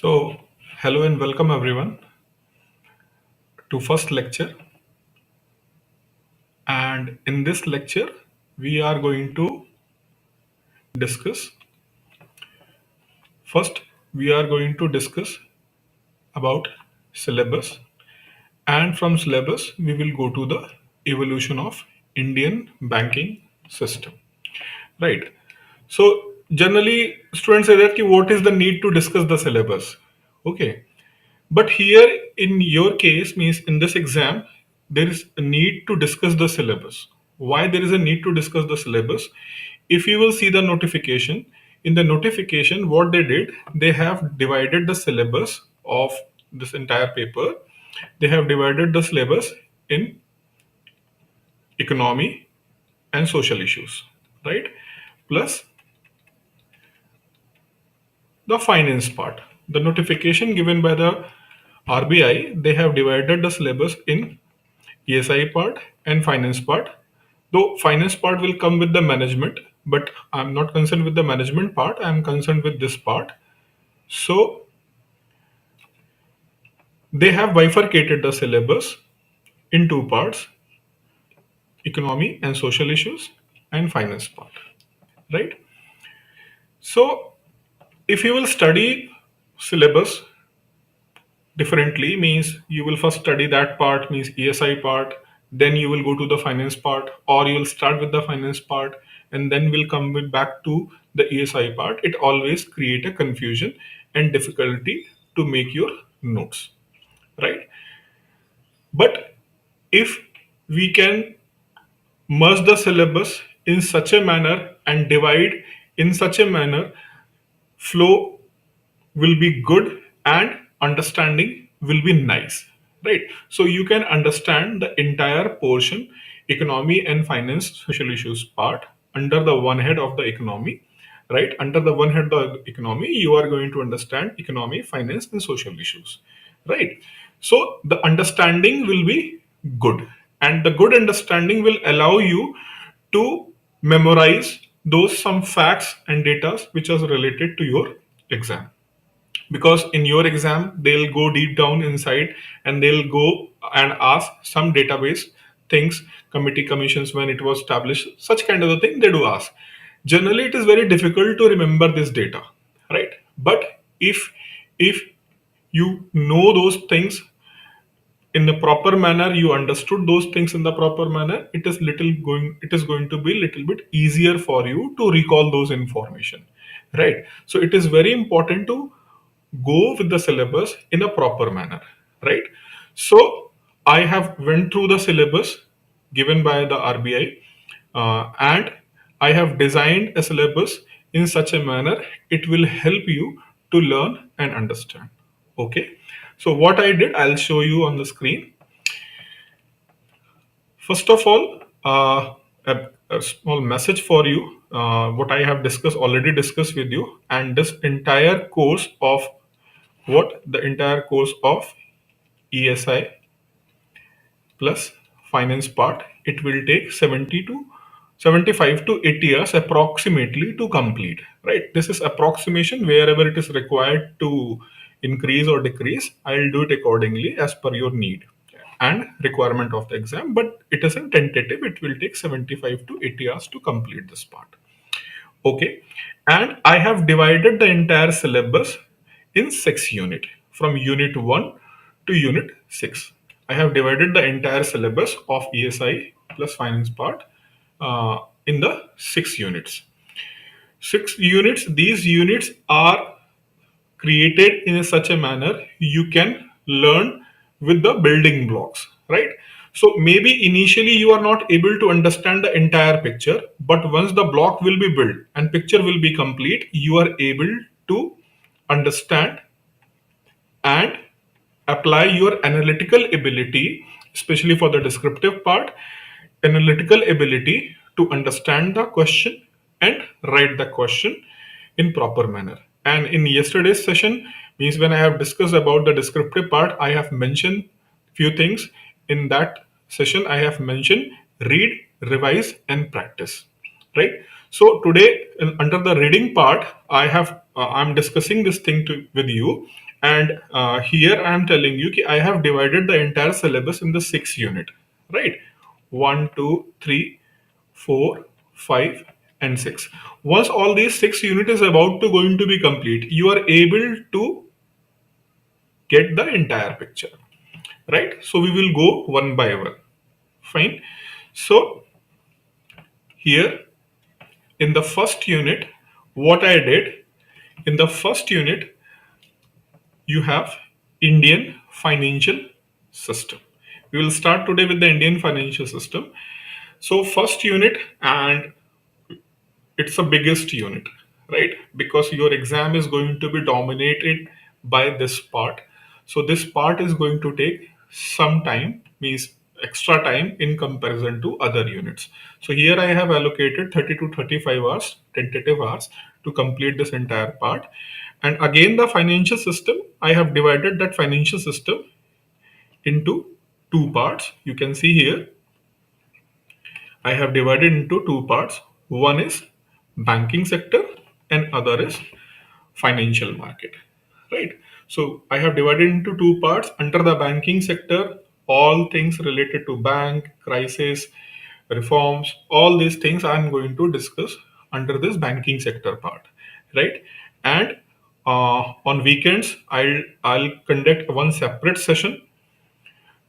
So, hello and welcome everyone to first lecture. And in this lecture, we are going to discuss first, we are going to discuss about syllabus, and from syllabus, we will go to the evolution of Indian banking system. Right. So, generally, students say that what is the need to discuss the syllabus? Okay. But here in your case means in this exam, there is a need to discuss the syllabus. Why there is a need to discuss the syllabus? If you will see the notification, in the notification, what they did, they have divided the syllabus of this entire paper. They have divided the syllabus in economy and social issues, right? Plus the finance part. The notification given by the RBI, they have divided the syllabus in ESI part and finance part. Though finance part will come with the management, but I'm not concerned with the management part, I'm concerned with this part. So they have bifurcated the syllabus in two parts, economy and social issues and finance part, right? So if you will study syllabus differently means you will first study that part means ESI part, then you will go to the finance part, or you will start with the finance part and then will come with back to the ESI part. It always create a confusion and difficulty to make your notes, right? But if we can merge the syllabus in such a manner and divide in such a manner, flow will be good and understanding will be nice, right? So you can understand the entire portion, economy and finance social issues part, under the one head of the economy, right? Under the one head of the economy, you are going to understand economy, finance and social issues, right? So the understanding will be good, and the good understanding will allow you to memorize those some facts and data which are related to your exam, because in your exam they'll go deep down inside and they'll go and ask some database things, committee commissions when it was established, such kind of a thing they do ask. Generally it is very difficult to remember this data, right? But if you know those things in the proper manner, you understood those things in the proper manner, it is going to be little bit easier for you to recall those information, right? So it is very important to go with the syllabus in a proper manner, right? So I have went through the syllabus given by the RBI, and I have designed a syllabus in such a manner it will help you to learn and understand. Okay, so what I did, I'll show you on the screen. First of all, a small message for you. What I have discussed already discussed with you, and this entire course of the entire course of ESI plus finance part, it will take 70 to 75 to 80 years approximately to complete, right? This is approximation. Wherever it is required to increase or decrease, I'll do it accordingly as per your need and requirement of the exam, but it is a tentative. It will take 75 to 80 hours to complete this part. Okay, and I have divided the entire syllabus in 6 units, from unit 1 to unit 6. I have divided the entire syllabus of ESI plus finance part in the 6 units. 6 units, these units are created in such a manner you can learn with the building blocks, right? So maybe initially you are not able to understand the entire picture, but once the block will be built and picture will be complete, you are able to understand and apply your analytical ability, especially for the descriptive part, analytical ability to understand the question and write the question in proper manner. And in yesterday's session, means when I have discussed about the descriptive part, I have mentioned few things. In that session, I have mentioned read, revise, and practice, right? So today, under the reading part, I'm discussing this thing with you, And here I am telling you I have divided the entire syllabus in the 6 unit, right? 1, 2, 3, 4, 5, and 6. Once all these 6 unit is about to going to be complete, you are able to get the entire picture, right? So we will go one by one. Fine. So here in the first unit, what I did in the first unit, you have Indian financial system. We will start today with the Indian financial system. So first unit, and it's the biggest unit, right? Because your exam is going to be dominated by this part. So this part is going to take some time, means extra time in comparison to other units. So here I have allocated 30 to 35 hours, tentative hours, to complete this entire part. And again, the financial system, I have divided that financial system into two parts. You can see here I have divided into two parts. One is banking sector and other is financial market, right? So I have divided into two parts. Under the banking sector, all things related to bank, crisis, reforms, all these things I am going to discuss under this banking sector part, right? And on weekends, I'll conduct one separate session.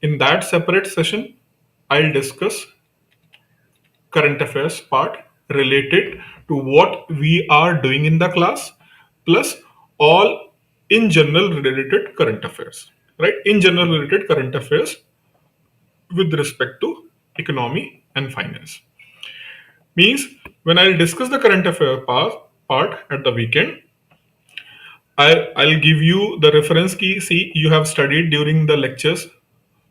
In that separate session, I'll discuss current affairs part related to what we are doing in the class, plus all in general related current affairs, right? In general related current affairs with respect to economy and finance. Means when I'll discuss the current affair part at the weekend, I'll give you the reference key. See, you have studied during the lectures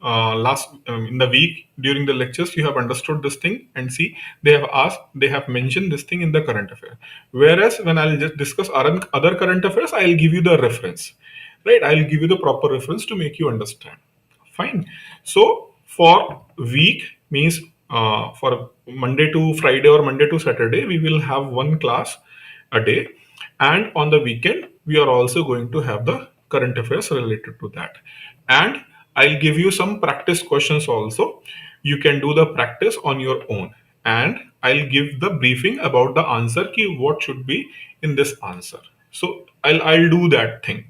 last in the week during the lectures. You have understood this thing, and see, they have mentioned this thing in the current affair. Whereas when I'll just discuss other current affairs, I'll give you the reference, right? I'll give you the proper reference to make you understand. Fine. So for week means for Monday to Friday or Monday to Saturday, we will have one class a day, and on the weekend we are also going to have the current affairs related to that. And I'll give you some practice questions also. You can do the practice on your own, and I'll give the briefing about the answer key, what should be in this answer. So I'll do that thing,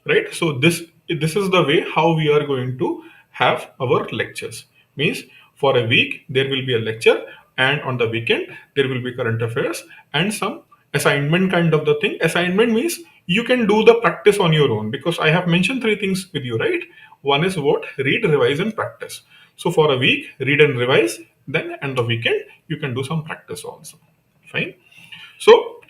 right? So this is the way how we are going to have our lectures. Means for a week there will be a lecture, and on the weekend there will be current affairs and some assignment kind of the thing. Assignment means you can do the practice on your own, because I have mentioned three things with you, right? One is what? Read, revise, and practice. So for a week, read and revise, then and the weekend you can do some practice also. Fine. So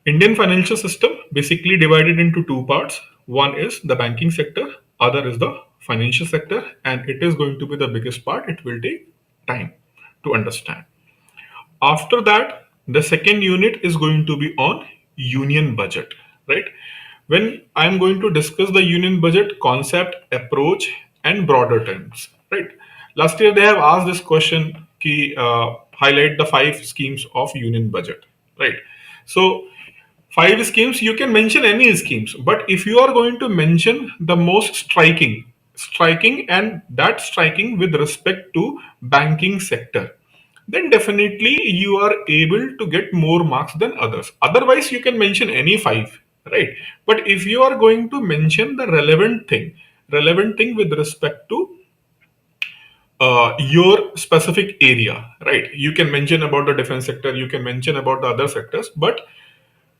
Indian financial system basically divided into two parts. One is the banking sector, other is the financial sector, and it is going to be the biggest part. It will take time to understand. After that, the second unit is going to be on union budget, right? When I'm going to discuss the union budget concept, approach, and broader terms, right? Last year they have asked this question, highlight the 5 schemes of union budget, right? So 5 schemes, you can mention any schemes, but if you are going to mention the most striking and that striking with respect to banking sector, then definitely you are able to get more marks than others. Otherwise you can mention any 5, right? But if you are going to mention the relevant thing with respect to your specific area, right? You can mention about the defense sector, you can mention about the other sectors, but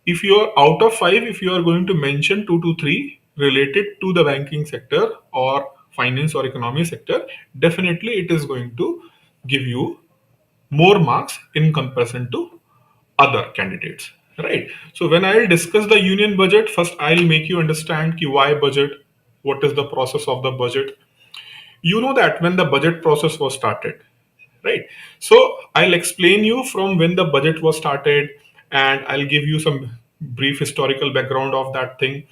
if you are out of 5, if you are going to mention 2 to 3 related to the banking sector or finance or economy sector, definitely it is going to give you more marks in comparison to other candidates, right? So when I'll discuss the union budget, first I'll make you understand why budget, what is the process of the budget. You know that when the budget process was started, right? So I'll explain you from when the budget was started, and I'll give you some brief historical background of that thing.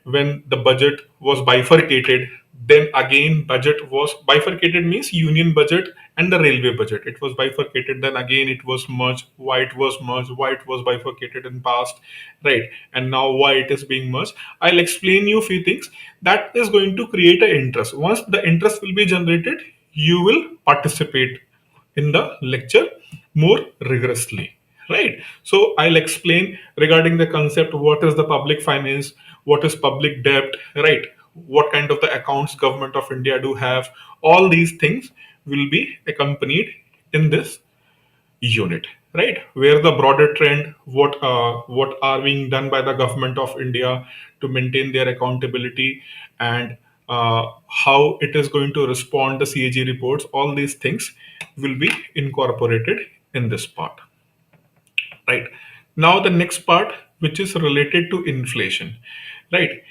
When the budget was bifurcated Then again budget was bifurcated, means union budget and the railway budget, it was bifurcated. Then again it was merged. Why it was merged, why it was bifurcated in past, right? And now why it is being merged. I'll explain you a few things that is going to create an interest. Once the interest will be generated, you will participate in the lecture more rigorously, right? So I'll explain regarding the concept, what is the public finance, what is public debt, right? What kind of the accounts government of India do have. All these things will be accompanied in this unit, right? Where the broader trend, what are being done by the government of India to maintain their accountability, and how it is going to respond the CAG reports. All these things will be incorporated in this part, right? Now the next part, which is related to inflation, right?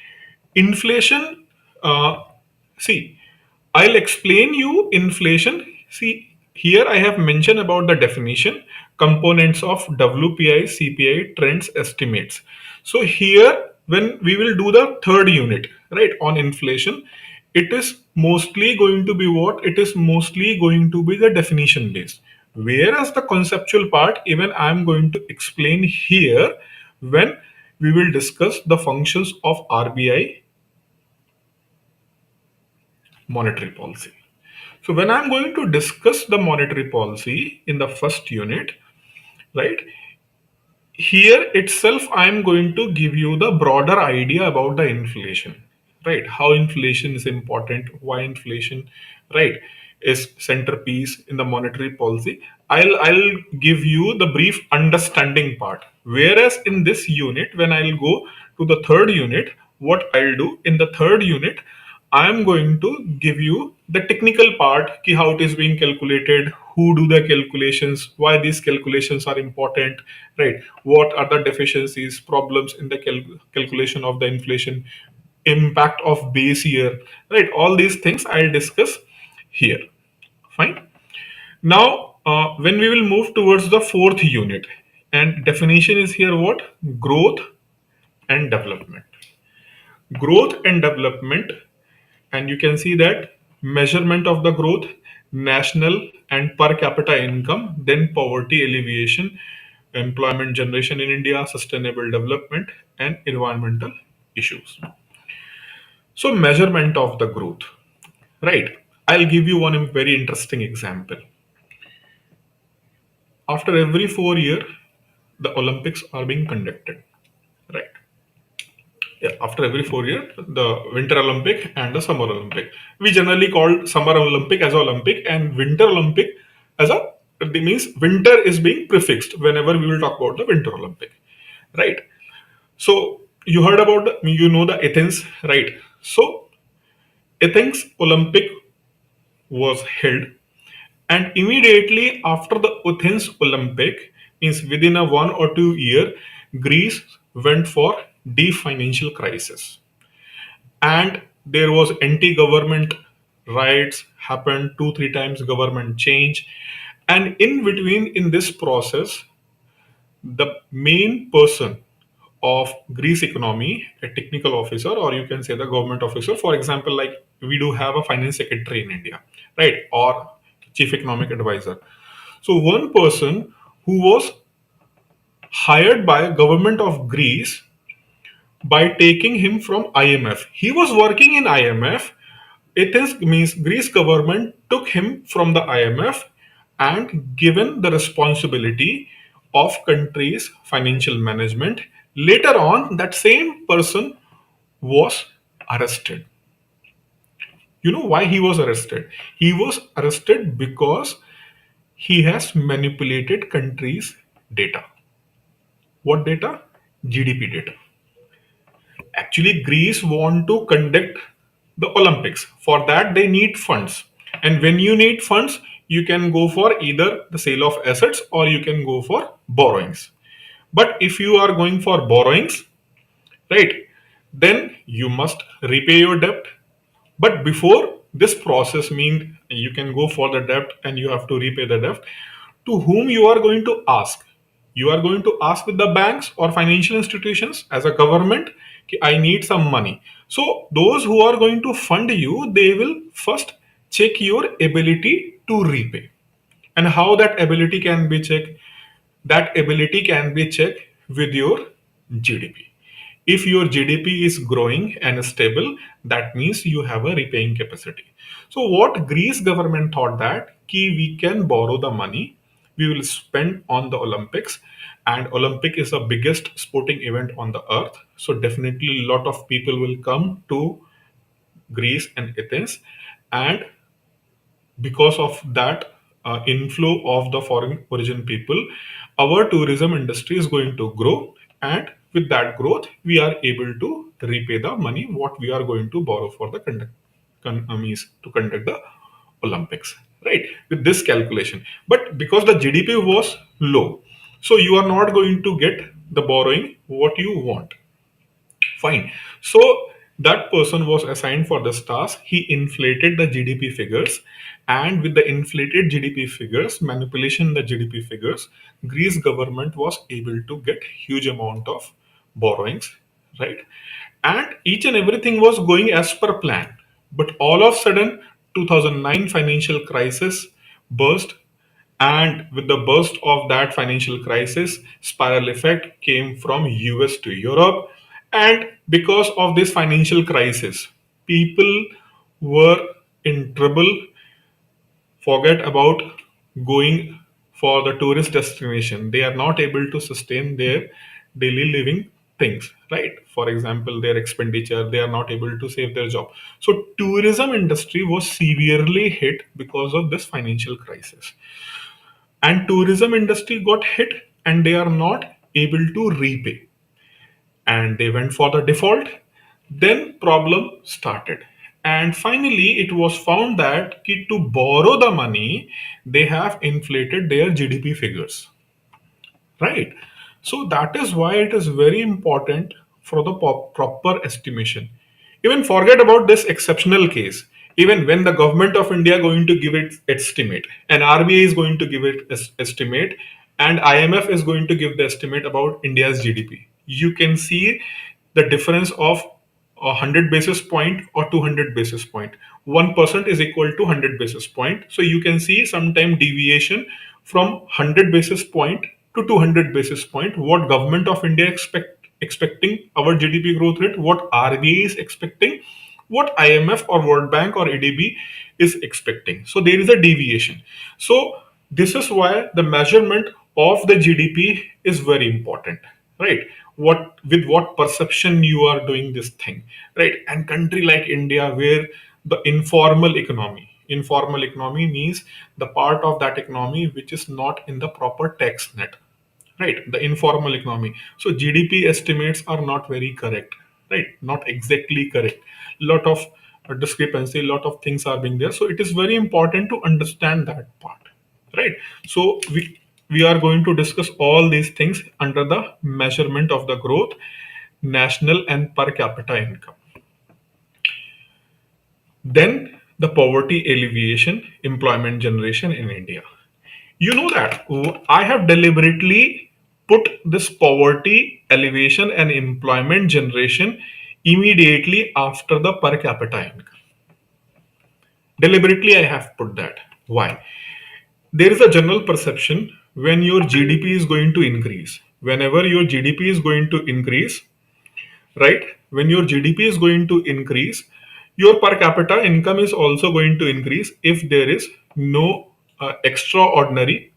Inflation, see, I'll explain you inflation. See, here I have mentioned about the definition, components of WPI, CPI, trends, estimates. So here, when we will do the third unit, right, on inflation, it is mostly going to be what? It is mostly going to be the definition based. Whereas the conceptual part, even I'm going to explain here when we will discuss the functions of RBI monetary policy. So when I'm going to discuss the monetary policy in the first unit, right, here itself I'm going to give you the broader idea about the inflation, right? How inflation is important, why inflation, right, is centerpiece in the monetary policy. I'll give you the brief understanding part. Whereas in this unit, when I'll go to the third unit, what I'll do in the third unit, I'm going to give you the technical part, ki how it is being calculated, who do the calculations, why these calculations are important, right? What are the deficiencies, problems in the calculation of the inflation, impact of base year, right? All these things I'll discuss here. Fine. Now, when we will move towards the fourth unit, and definition is here what? Growth and development. Growth and development, and you can see that measurement of the growth, national and per capita income, then poverty alleviation, employment generation in India, sustainable development, and environmental issues. So measurement of the growth, right? I'll give you one very interesting example. After every 4 years, the Olympics are being conducted, right? Yeah, after every 4 years, the Winter Olympic and the Summer Olympic. We generally call Summer Olympic as Olympic and Winter Olympic as a. It means winter is being prefixed whenever we will talk about the Winter Olympic, right? So you heard about you know the Athens, right? So Athens Olympic was held, and immediately after the Athens Olympic, means within a 1 or 2 year, Greece went for deep financial crisis, and there was anti-government riots happened 2 3 times, government change, and in between in this process, the main person of Greece economy, a technical officer, or you can say the government officer. For example, like we do have a finance secretary in India, right? Or chief economic advisor. So one person who was hired by government of Greece by taking him from IMF. He was working in IMF. Athens means Greece government took him from the IMF and given the responsibility of country's financial management. Later on, that same person was arrested. You know why he was arrested? He was arrested because he has manipulated country's data. What data? GDP data. Actually, Greece want to conduct the Olympics. For that, they need funds. And when you need funds, you can go for either the sale of assets or you can go for borrowings. But if you are going for borrowings, right, then you must repay your debt. But before this process means you can go for the debt and you have to repay the debt. To whom you are going to ask? You are going to ask with the banks or financial institutions as a government. कि I need some money. So those who are going to fund you, they will first check your ability to repay. And how that ability can be checked? That ability can be checked with your GDP. If your GDP is growing and stable, that means you have a repaying capacity. So what Greece government thought that we can borrow the money, we will spend on the Olympics, and Olympic is the biggest sporting event on the earth. So definitely a lot of people will come to Greece and Athens, and because of that inflow of the foreign origin people, our tourism industry is going to grow, and with that growth we are able to repay the money what we are going to borrow for the means to conduct the Olympics, right, with this calculation. But because the GDP was low, so you are not going to get the borrowing what you want. Fine. So that person was assigned for this task. He inflated the GDP figures, and with the inflated GDP figures, manipulation in the GDP figures, Greece government was able to get huge amount of borrowings, right? And each and everything was going as per plan. But all of a sudden, 2009 financial crisis burst, and with the burst of that financial crisis, spiral effect came from US to Europe. And because of this financial crisis, people were in trouble. Forget about going for the tourist destination. They are not able to sustain their daily living things, right? For example, their expenditure, they are not able to save their job. So tourism industry was severely hit because of this financial crisis, and tourism industry got hit, and they are not able to repay, and they went for the default. Then problem started, and finally it was found that to borrow the money, they have inflated their GDP figures, right? So that is why it is very important for the proper estimation. Even forget about this exceptional case. Even when the government of India going to give its estimate, and RBI is going to give it estimate, and IMF is going to give the estimate about India's GDP, you can see the difference of 100 basis point or 200 basis point. 1% is equal to 100 basis point. So you can see sometime deviation from 100 basis point to 200 basis point. What government of India expecting our GDP growth rate, what RBI is expecting, what IMF or World Bank or ADB is expecting. So there is a deviation. So this is why the measurement of the GDP is very important, right? What with what perception you are doing this thing, right? And country like India, where the informal economy means the part of that economy which is not in the proper tax net, right? The informal economy. So GDP estimates are not very correct, right? Not exactly correct. Lot of discrepancy, lot of things are being there. So it is very important to understand that part, right? So we are going to discuss all these things under the measurement of the growth, national and per capita income. Then the poverty alleviation, employment generation in India. You know that I have deliberately put this poverty elevation and employment generation immediately after the per capita income. Deliberately, I have put that. Why? There is a general perception when your GDP is going to increase. Whenever your GDP is going to increase, right? When your GDP is going to increase, your per capita income is also going to increase if no uh, extraordinary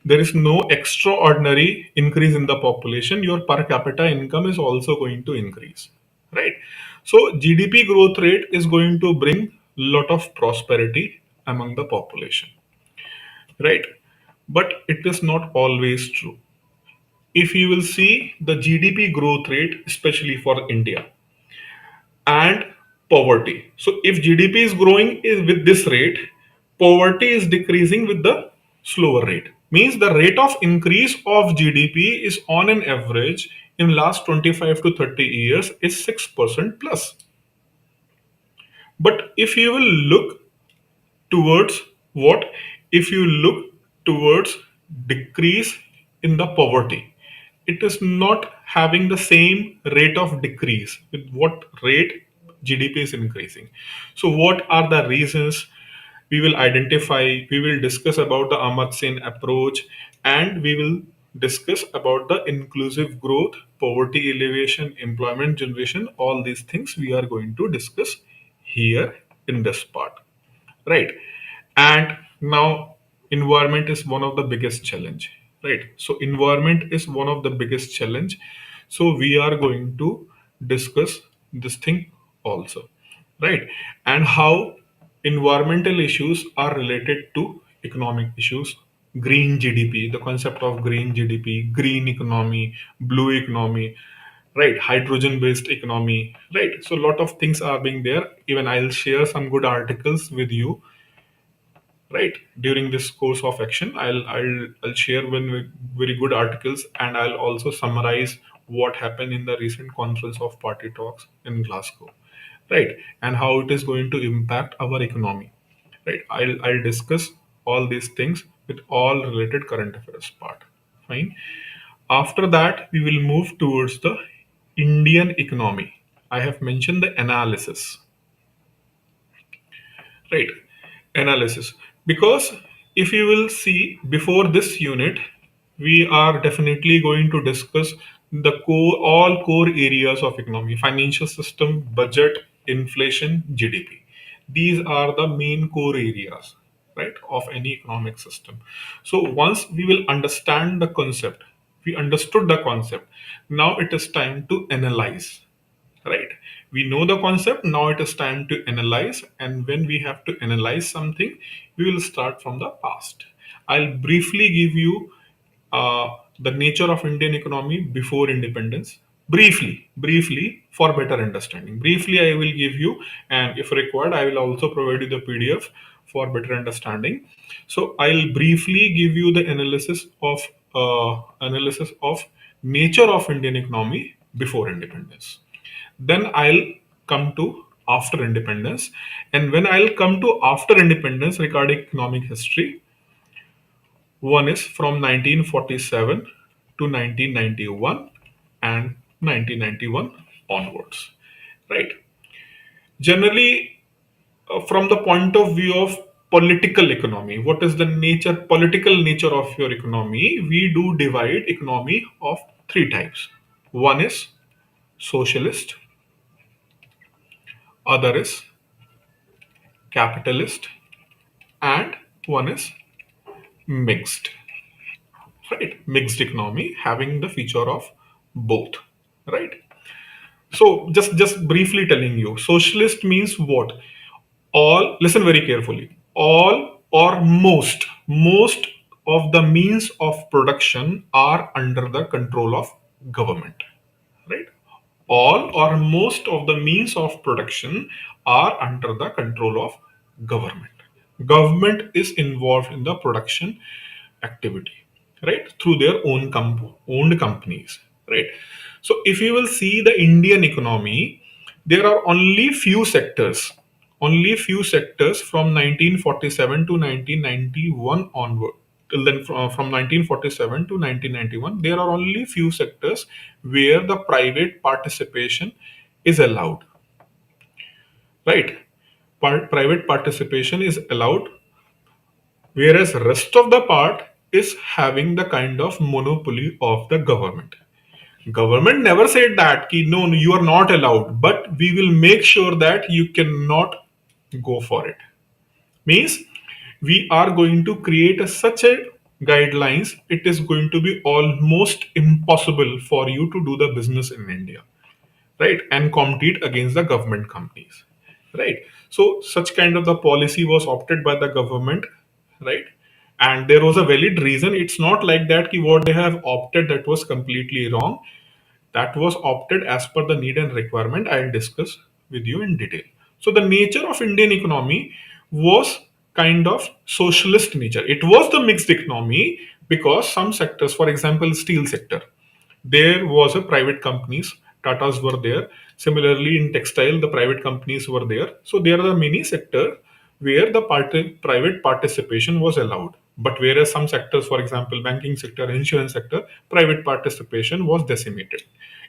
there is no extraordinary increase in the population, your per capita income is also going to increase, right? So GDP growth rate is going to bring lot of prosperity among the population, right? But it is not always true. If you will see the GDP growth rate, especially for India, and poverty. So if GDP is growing is with this rate, poverty is decreasing with the slower rate. Means the rate of increase of GDP is on an average in last 25 to 30 years is 6% plus. But if you will look towards what? If you look towards decrease in the poverty, it is not having the same rate of decrease with what rate GDP is increasing. So, what are the reasons? We will identify, we will discuss about the Amartya approach, and we will discuss about the inclusive growth, poverty alleviation, employment generation. All these things we are going to discuss here in this part, right? And now environment is one of the biggest challenge, right? So environment is one of the biggest challenge, so we are going to discuss this thing also, right? And how environmental issues are related to economic issues. Green GDP, the concept of green GDP, green economy, blue economy, right? Hydrogen based economy, right? So a lot of things are being there. Even I'll share some good articles with you, right? During this course of action, I'll share very good articles, and I'll also summarize what happened in the recent conference of party talks in Glasgow, right? And how it is going to impact our economy, right? I'll discuss all these things with all related current affairs part. Fine. After that, we will move towards the Indian economy. I have mentioned the analysis, right? Analysis, because if you will see before this unit, we are definitely going to discuss the core, all core areas of economy: financial system, budget, inflation, GDP. These are the main core areas, right, of any economic system. So once we will understand the concept, we understood the concept, now it is time to analyze, right? We know the concept, now it is time to analyze. And when we have to analyze something, we will start from the past. I'll briefly give you the nature of Indian economy before independence, briefly for better understanding. Briefly I will give you, and if required I will also provide you the PDF for better understanding. So I'll briefly give you the analysis of nature of Indian economy before independence. Then I'll come to after independence. And when I'll come to after independence regarding economic history, one is from 1947 to 1991 and 1991 onwards, right? Generally, from the point of view of political economy, what is the political nature of your economy? We do divide economy of three types. One is socialist, other is capitalist, and one is mixed, right? Mixed economy having the feature of both, right? So just briefly telling you, socialist means what? All, listen very carefully, all or most of the means of production are under the control of government, right? All or most of the means of production are under the control of government. Government is involved in the production activity, right, through their owned companies, right? So if you will see the Indian economy, there are only few sectors from 1947 to 1991 onward. Till then, from 1947 to 1991, there are only few sectors where the private participation is allowed, right? Private participation is allowed, whereas rest of the part is having the kind of monopoly of the government. Government never said that ki, no, you are not allowed, but we will make sure that you cannot go for it. Means we are going to create such a guidelines, it is going to be almost impossible for you to do the business in India, right, and compete against the government companies, right? So such kind of the policy was opted by the government, right? And there was a valid reason. It's not like that ki what they have opted that was completely wrong. That was opted as per the need and requirement. I'll discuss with you in detail. So the nature of Indian economy was kind of socialist nature. It was the mixed economy because some sectors, for example steel sector, there was a private companies, Tatas were there. Similarly in textile, the private companies were there. So there are many sector where the private participation was allowed. But whereas some sectors, for example, banking sector, insurance sector, private participation was decimated.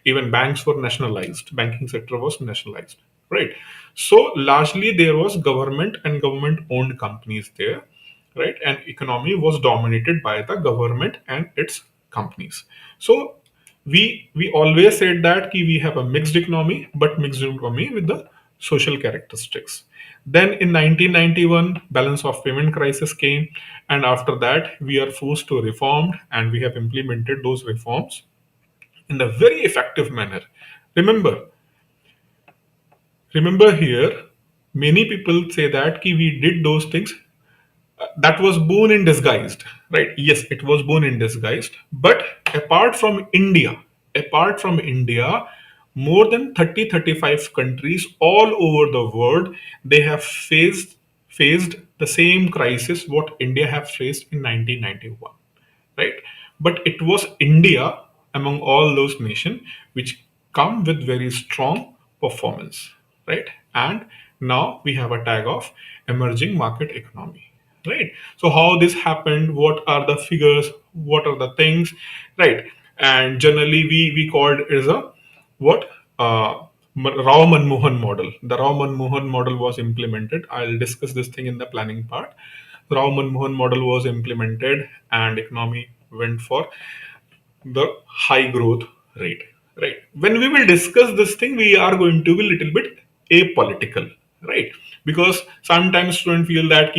Even banks were nationalized, banking sector was nationalized, right? So largely there was government and government owned companies there, right? And economy was dominated by the government and its companies. So we always said that we have a mixed economy, but mixed economy with the social characteristics. Then in 1991, balance of payment crisis came, and after that we are forced to reform, and we have implemented those reforms in a very effective manner. Remember, remember here, many people say that we did those things, that was boon in disguised, right? Yes, it was boon in disguised. But apart from India, apart from India, more than 35 countries all over the world, they have faced the same crisis what India have faced in 1991, right? But it was India among all those nations which come with very strong performance, right? And now we have a tag of emerging market economy, right? So how this happened, what are the figures, what are the things, right? And generally we called it as a what Rao Manmohan model. The Rao Manmohan model was implemented. I'll discuss this thing in the planning part. Rao Manmohan model was implemented, and economy went for the high growth rate. Right. When we will discuss this thing, we are going to be a little bit apolitical, right? Because sometimes students feel that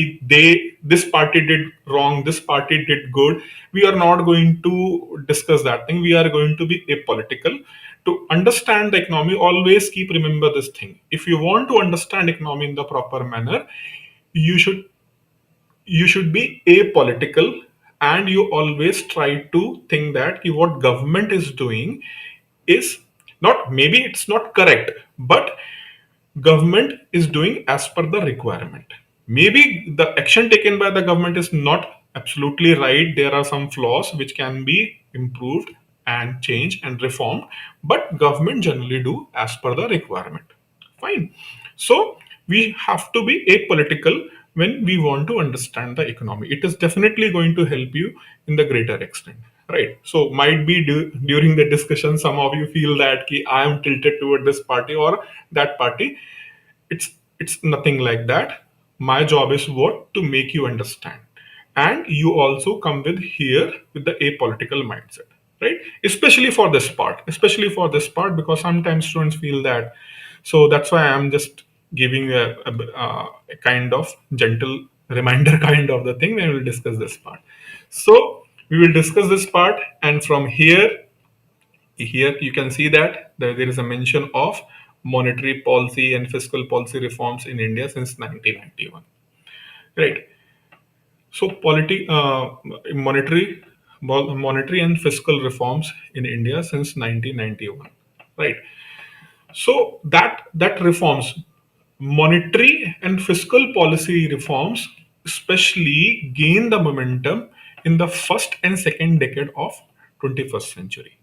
this party did wrong, this party did good. We are not going to discuss that thing. We are going to be apolitical. To understand the economy, always keep remember this thing. If you want to understand economy in the proper manner, you should you should be apolitical, and you always try to think that what government is doing is not, maybe it's not correct, but government is doing as per the requirement. Maybe the action taken by the government is not absolutely right. There are some flaws which can be improved and changed and reformed, but government generally do as per the requirement. Fine. So we have to be apolitical when we want to understand the economy. It is definitely going to help you in the greater extent, right? So might be during the discussion, some of you feel that I am tilted toward this party or that party. It's nothing like that. My job is what to make you understand, and you also come with here with the apolitical mindset, right? Especially for this part, because sometimes students feel that. So that's why I'm just giving a kind of gentle reminder kind of the thing when we will discuss this part. So we will discuss this part, and from here you can see that there is a mention of monetary policy and fiscal policy reforms in India since 1991, right? So monetary and fiscal reforms in India since 1991, right? So that reforms, monetary and fiscal policy reforms, especially gain the momentum in the first and second decade of 21st century.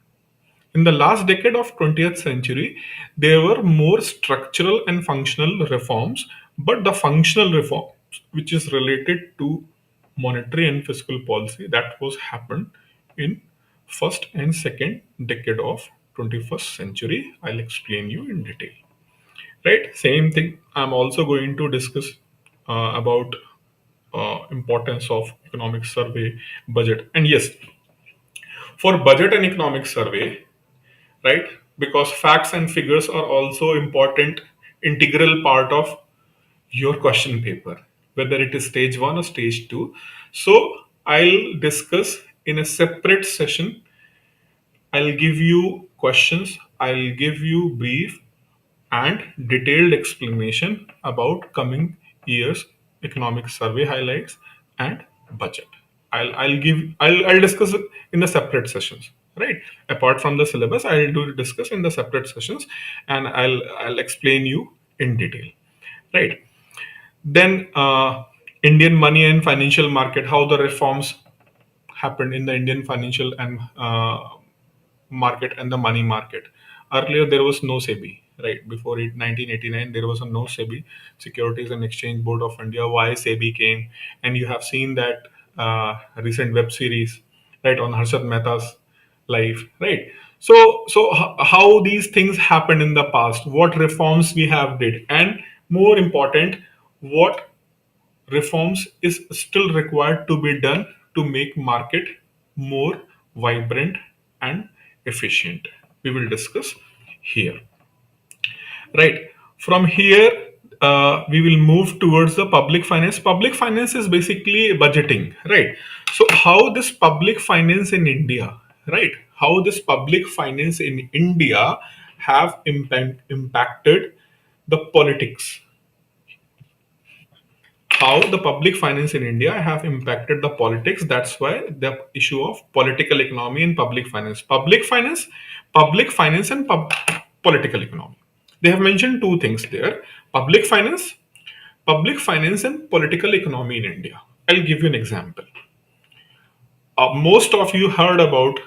In the last decade of 20th century, there were more structural and functional reforms, but the functional reforms, which is related to monetary and fiscal policy, that was happened in first and second decade of 21st century. I'll explain you in detail. Right? Same thing. I'm also going to discuss about importance of economic survey, budget, and yes, for budget and economic survey, right? Because facts and figures are also important, integral part of your question paper, whether it is stage 1 or stage 2. So I'll discuss in a separate session. I'll give you questions, I'll give you brief and detailed explanation about coming years economic survey highlights and budget. I'll discuss it in the separate sessions, right? Apart from the syllabus, I'll do discuss in the separate sessions, and I'll explain you in detail, right? Then Indian money and financial market, how the reforms happened in the Indian financial and market and the money market. Earlier, there was no SEBI, right? Before 1989, there was a no SEBI, Securities and Exchange Board of India. Why SEBI came, and you have seen that recent web series, right, on Harshad Mehta's life, right? So how these things happened in the past, what reforms we have did, and more important, what reforms is still required to be done to make market more vibrant and efficient. We will discuss here. Right. From here, we will move towards the public finance. Public finance is basically budgeting, right? So, how this public finance in India, right? How this public finance in India have impacted the politics, how the public finance in India have impacted the politics. That's why the issue of political economy and public finance and political economy. They have mentioned two things there: public finance, and political economy in India. I'll give you an example. Most of you heard about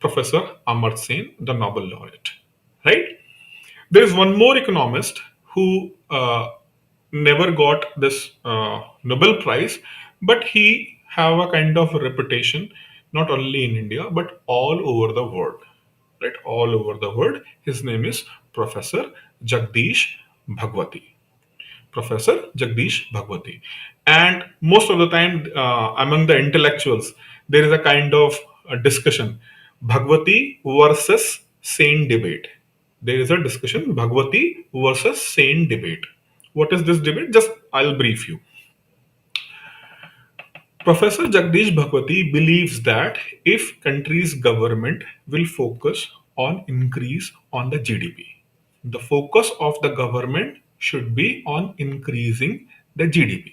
Professor Amartya Sen, the Nobel laureate, right? There is one more economist who never got this Nobel Prize, but he have a kind of reputation not only in India but all over the world. Right, all over the world. His name is Professor Jagdish Bhagwati. Professor Jagdish Bhagwati. And most of the time, among the intellectuals, there is a kind of discussion: Bhagwati versus sane debate. There is a discussion: Bhagwati versus sane debate. What is this debate? Just I'll brief you. Professor Jagdish Bhagwati believes that if country's government will focus on increase on the GDP, the focus of the government should be on increasing the GDP.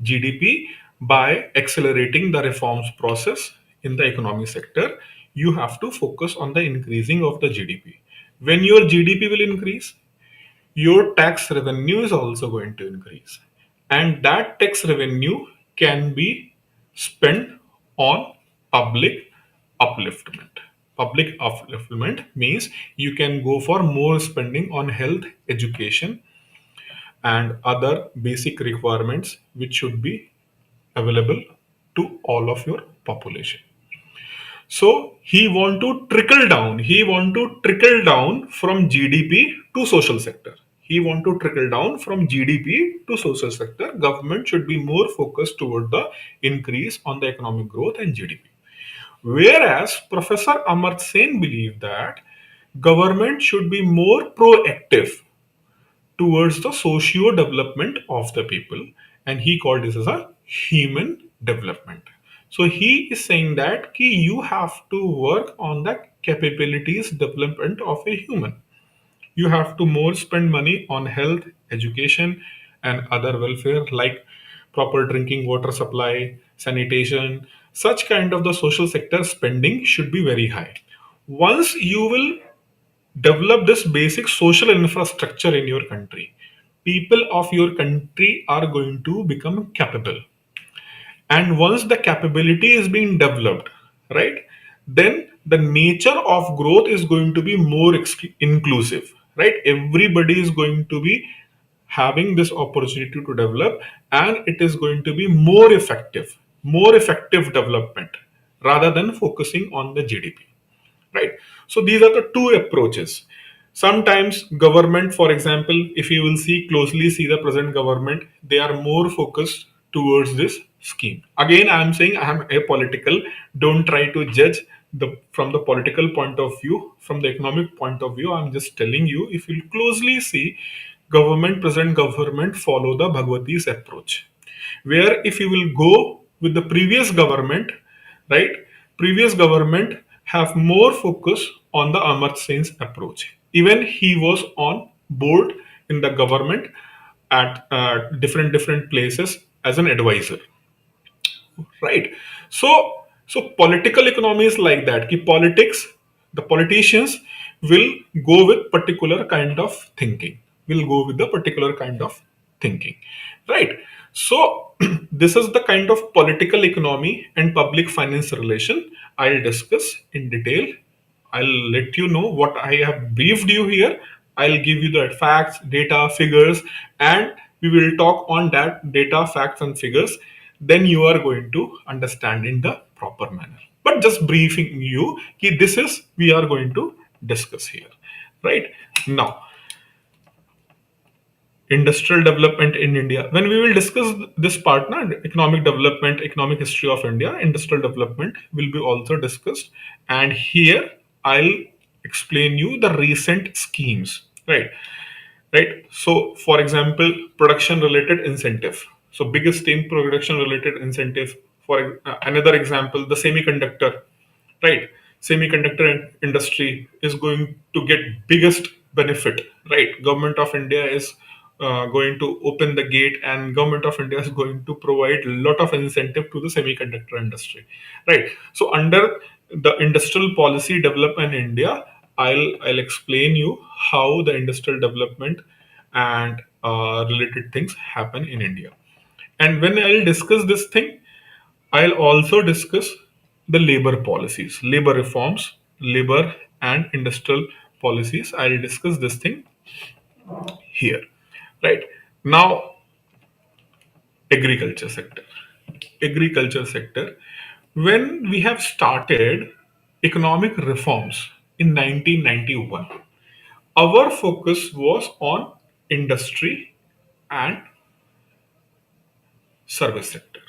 GDP by accelerating the reforms process in the economy sector, you have to focus on the increasing of the GDP. When your GDP will increase, your tax revenue is also going to increase, and that tax revenue can be spent on public upliftment. Public upliftment means you can go for more spending on health, education, and other basic requirements which should be available to all of your population. So he want to trickle down. He want to trickle down from GDP to social sector. He want to trickle down from GDP to social sector. Government should be more focused toward the increase on the economic growth and GDP. Whereas Professor Amartya Sen believed that government should be more proactive towards the socio development of the people, and he called this as a human development. So he is saying that you have to work on the capabilities development of a human. You have to more spend money on health, education, and other welfare, like proper drinking water supply, sanitation. Such kind of the social sector spending should be very high. Once you will develop this basic social infrastructure in your country, people of your country are going to become capable. And once the capability is being developed, right, then the nature of growth is going to be more inclusive, right? Everybody is going to be having this opportunity to develop, and it is going to be more effective development rather than focusing on the GDP, right? So these are the two approaches. Sometimes government, for example, if you will see the present government, they are more focused towards this scheme. Again, I am saying I am apolitical. Don't try to judge the from the political point of view. From the economic point of view, I'm just telling you, if you closely see, present government follow the Bhagwati's approach, where if you will go with the previous government, right, previous government have more focus on the Amartya Sen's approach. Even he was on board in the government at different places as an advisor, right? So political economy is like that. Ki politics, the politicians will go with particular kind of thinking, will go with the particular kind of thinking, right? So this is the kind of political economy and public finance relation I'll discuss in detail. I'll let you know what I have briefed you here. I'll give you the facts, data, figures, and we will talk on that data, facts, and figures then you are going to understand in the proper manner. But just briefing you, ki this is we are going to discuss here, right? Now, industrial development in India. When we will discuss this part, na, economic development, economic history of India, industrial development will be also discussed. And here I'll explain you the recent schemes, right? Right. So, for example, production related incentive. So, biggest thing, production related incentive. For another example, the semiconductor, right? Semiconductor industry is going to get biggest benefit, right? Government of India is going to open the gate, and government of India is going to provide a lot of incentive to the semiconductor industry, right? So under the industrial policy development in India, I'll explain you how the industrial development and related things happen in India. And when I'll discuss this thing, I'll also discuss the labor policies, labor reforms, labor and industrial policies. I'll discuss this thing here. Right. Now, agriculture sector. Agriculture sector. When we have started economic reforms in 1991, our focus was on industry and service sector.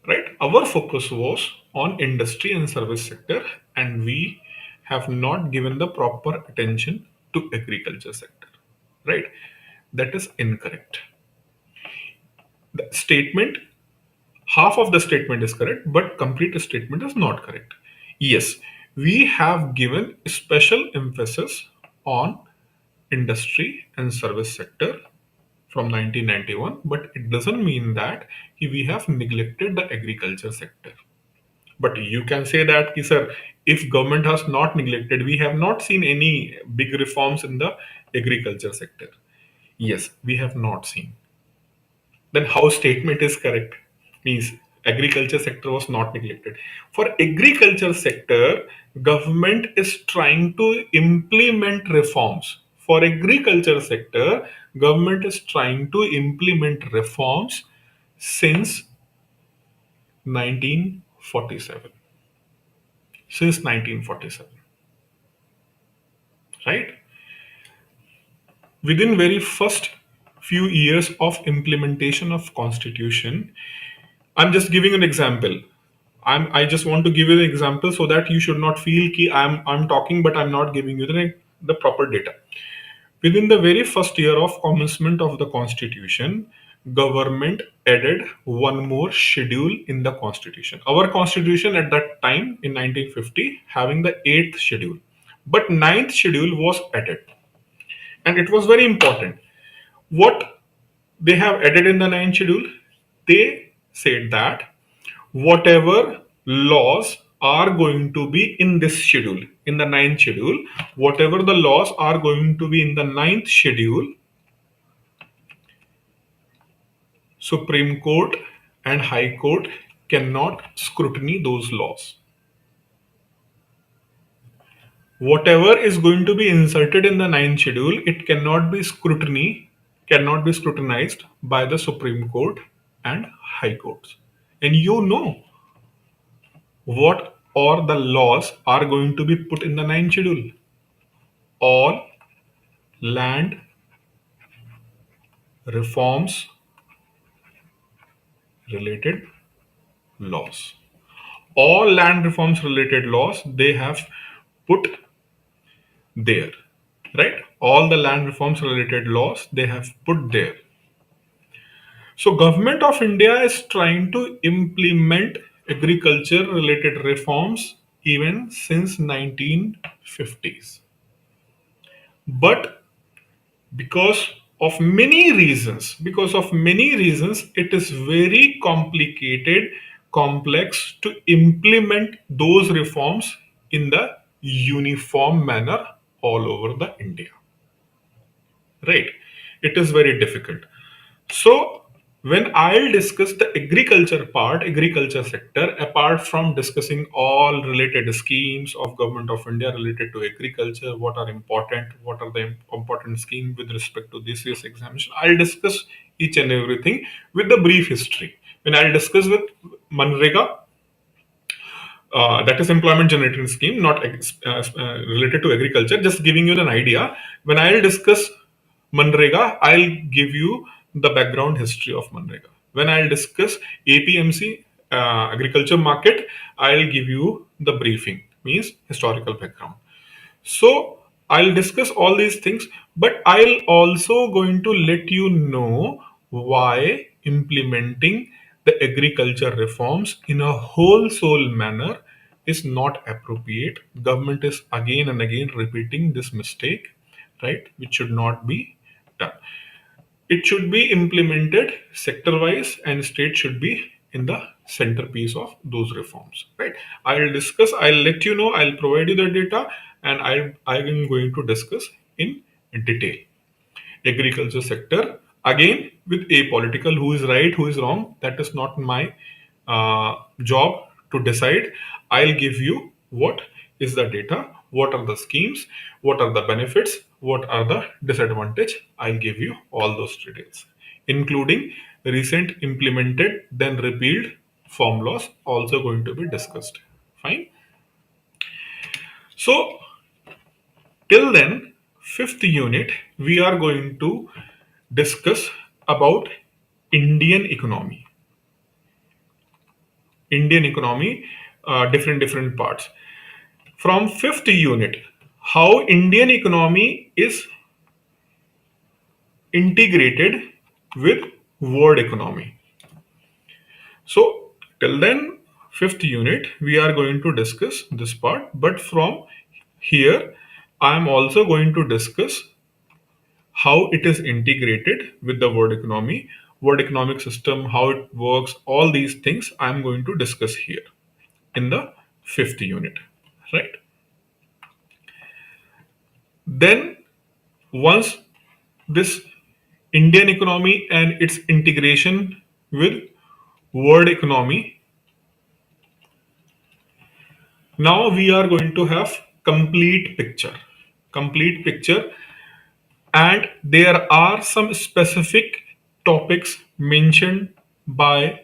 Right, our focus was on industry and service sector, and we have not given the proper attention to agriculture sector, right? That is incorrect. The statement, half of the statement is correct, but complete statement is not correct. Yes, we have given special emphasis on industry and service sector from 1991, but it doesn't mean that we have neglected the agriculture sector. But you can say that, ki, sir, if government has not neglected, we have not seen any big reforms in the agriculture sector. Yes, we have not seen. Then how statement is correct? Means agriculture sector was not neglected. For agriculture sector, government is trying to implement reforms. For agriculture sector, government is trying to implement reforms since 1947. Since 1947, right? Within very first few years of implementation of constitution, I'm just giving an example. I just want to give you an example so that you should not feel ki I'm talking but I'm not giving you the proper data. Within the very first year of commencement of the constitution, government added one more schedule in the constitution. Our constitution at that time in 1950 having the eighth schedule, but ninth schedule was added, and it was very important. What they have added in the ninth schedule, they said that whatever laws are going to be in this schedule, in the ninth schedule, whatever the laws are going to be in the ninth schedule, Supreme Court and High Court cannot scrutiny those laws. Whatever is going to be inserted in the ninth schedule, it cannot be scrutinized by the Supreme Court and High Courts. And you know what or the laws are going to be put in the ninth schedule? All land reforms related laws. All land reforms related laws they have put there, right? All the land reforms related laws they have put there. So government of India is trying to implement agriculture related reforms even since 1950s. But because of many reasons, it is very complicated, complex to implement those reforms in the uniform manner all over the India. Right? It is very difficult. So, when I'll discuss the agriculture part, agriculture sector, apart from discussing all related schemes of Government of India related to agriculture, what are important, what are the important schemes with respect to this year's examination, I'll discuss each and everything with the brief history. When I'll discuss with Manrega, that is employment generating scheme, not related to agriculture. Just giving you an idea. When I'll discuss Manrega, I'll give you the background history of Manrega. When I'll discuss APMC, agriculture market, I'll give you the briefing, means historical background. So I'll discuss all these things, but I'll also going to let you know why implementing the agriculture reforms in a wholesale manner is not appropriate. Government is again and again repeating this mistake, right? Which should not be done. It should be implemented sector wise, and state should be in the centerpiece of those reforms, right? I'll let you know, I'll provide you the data, and I'm going to discuss in detail agriculture sector, again with a political, who is right, who is wrong, that is not my job to decide. I'll give you what is the data, what are the schemes, what are the benefits, what are the disadvantage. I'll give you all those details, including recent implemented then repealed formulas also going to be discussed. Fine. So till then, fifth unit, we are going to discuss about Indian economy. Indian economy, different parts. From fifth unit, how Indian economy is integrated with world economy. So till then, fifth unit, we are going to discuss this part. But from here, I am also going to discuss how it is integrated with the world economic system, how it works, all these things I am going to discuss here in the fifth unit, right? Then, once this Indian economy and its integration with world economy, now we are going to have complete picture, and there are some specific topics mentioned by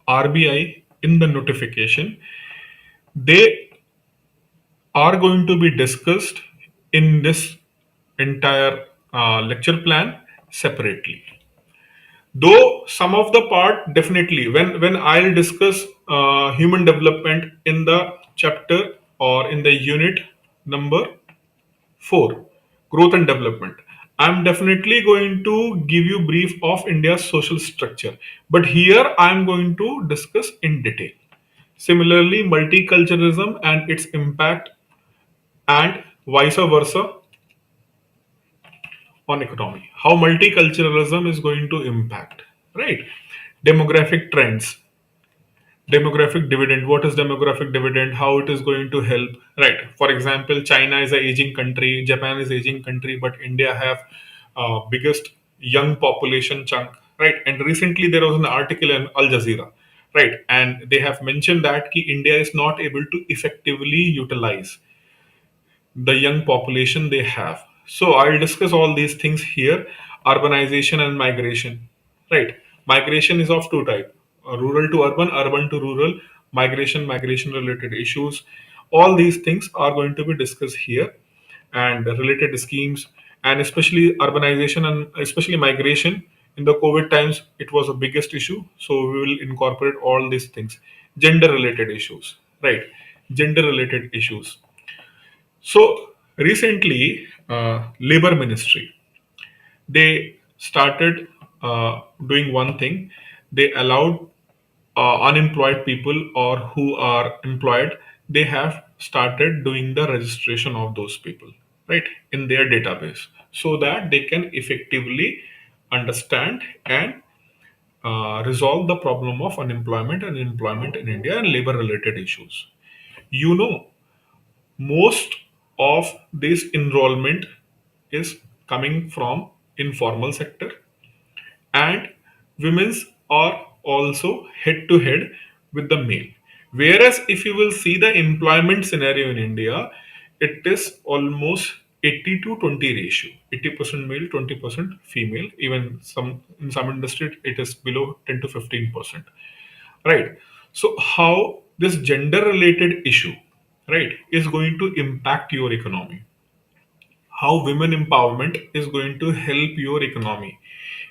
RBI in the notification. They are going to be discussed in this entire lecture plan separately. Though some of the part, definitely when I'll discuss human development in the chapter or in the unit number 4, growth and development, I'm definitely going to give you brief of India's social structure, but here I'm going to discuss in detail. Similarly, multiculturalism and its impact, and vice versa on economy. How multiculturalism is going to impact, right? Demographic trends, demographic dividend. What is demographic dividend? How it is going to help, right? For example, China is a aging country, Japan is aging country, but India have biggest young population chunk, right? And recently there was an article in Al Jazeera, right? And they have mentioned that India is not able to effectively utilize the young population they have. So I'll discuss all these things here. Urbanization and migration. Right. Migration is of two types: rural to urban, urban to rural, migration related issues. All these things are going to be discussed here, and related schemes, and especially urbanization and especially migration. In the COVID times, it was the biggest issue. So we will incorporate all these things. Gender related issues. Right. Gender related issues. So recently, Labor Ministry, they started doing one thing. They allowed unemployed people or who are employed. They have started doing the registration of those people, right, in their database, so that they can effectively understand and resolve the problem of unemployment and employment in India and labor related issues. You know, most of this enrollment is coming from informal sector, and women's are also head to head with the male. Whereas if you will see the employment scenario in India, it is almost 80 to 20 ratio, 80% male, 20% female. Even some in some industry it is below 10 to 15%. Right. So how this gender related issue, right, is going to impact your economy, how women empowerment is going to help your economy,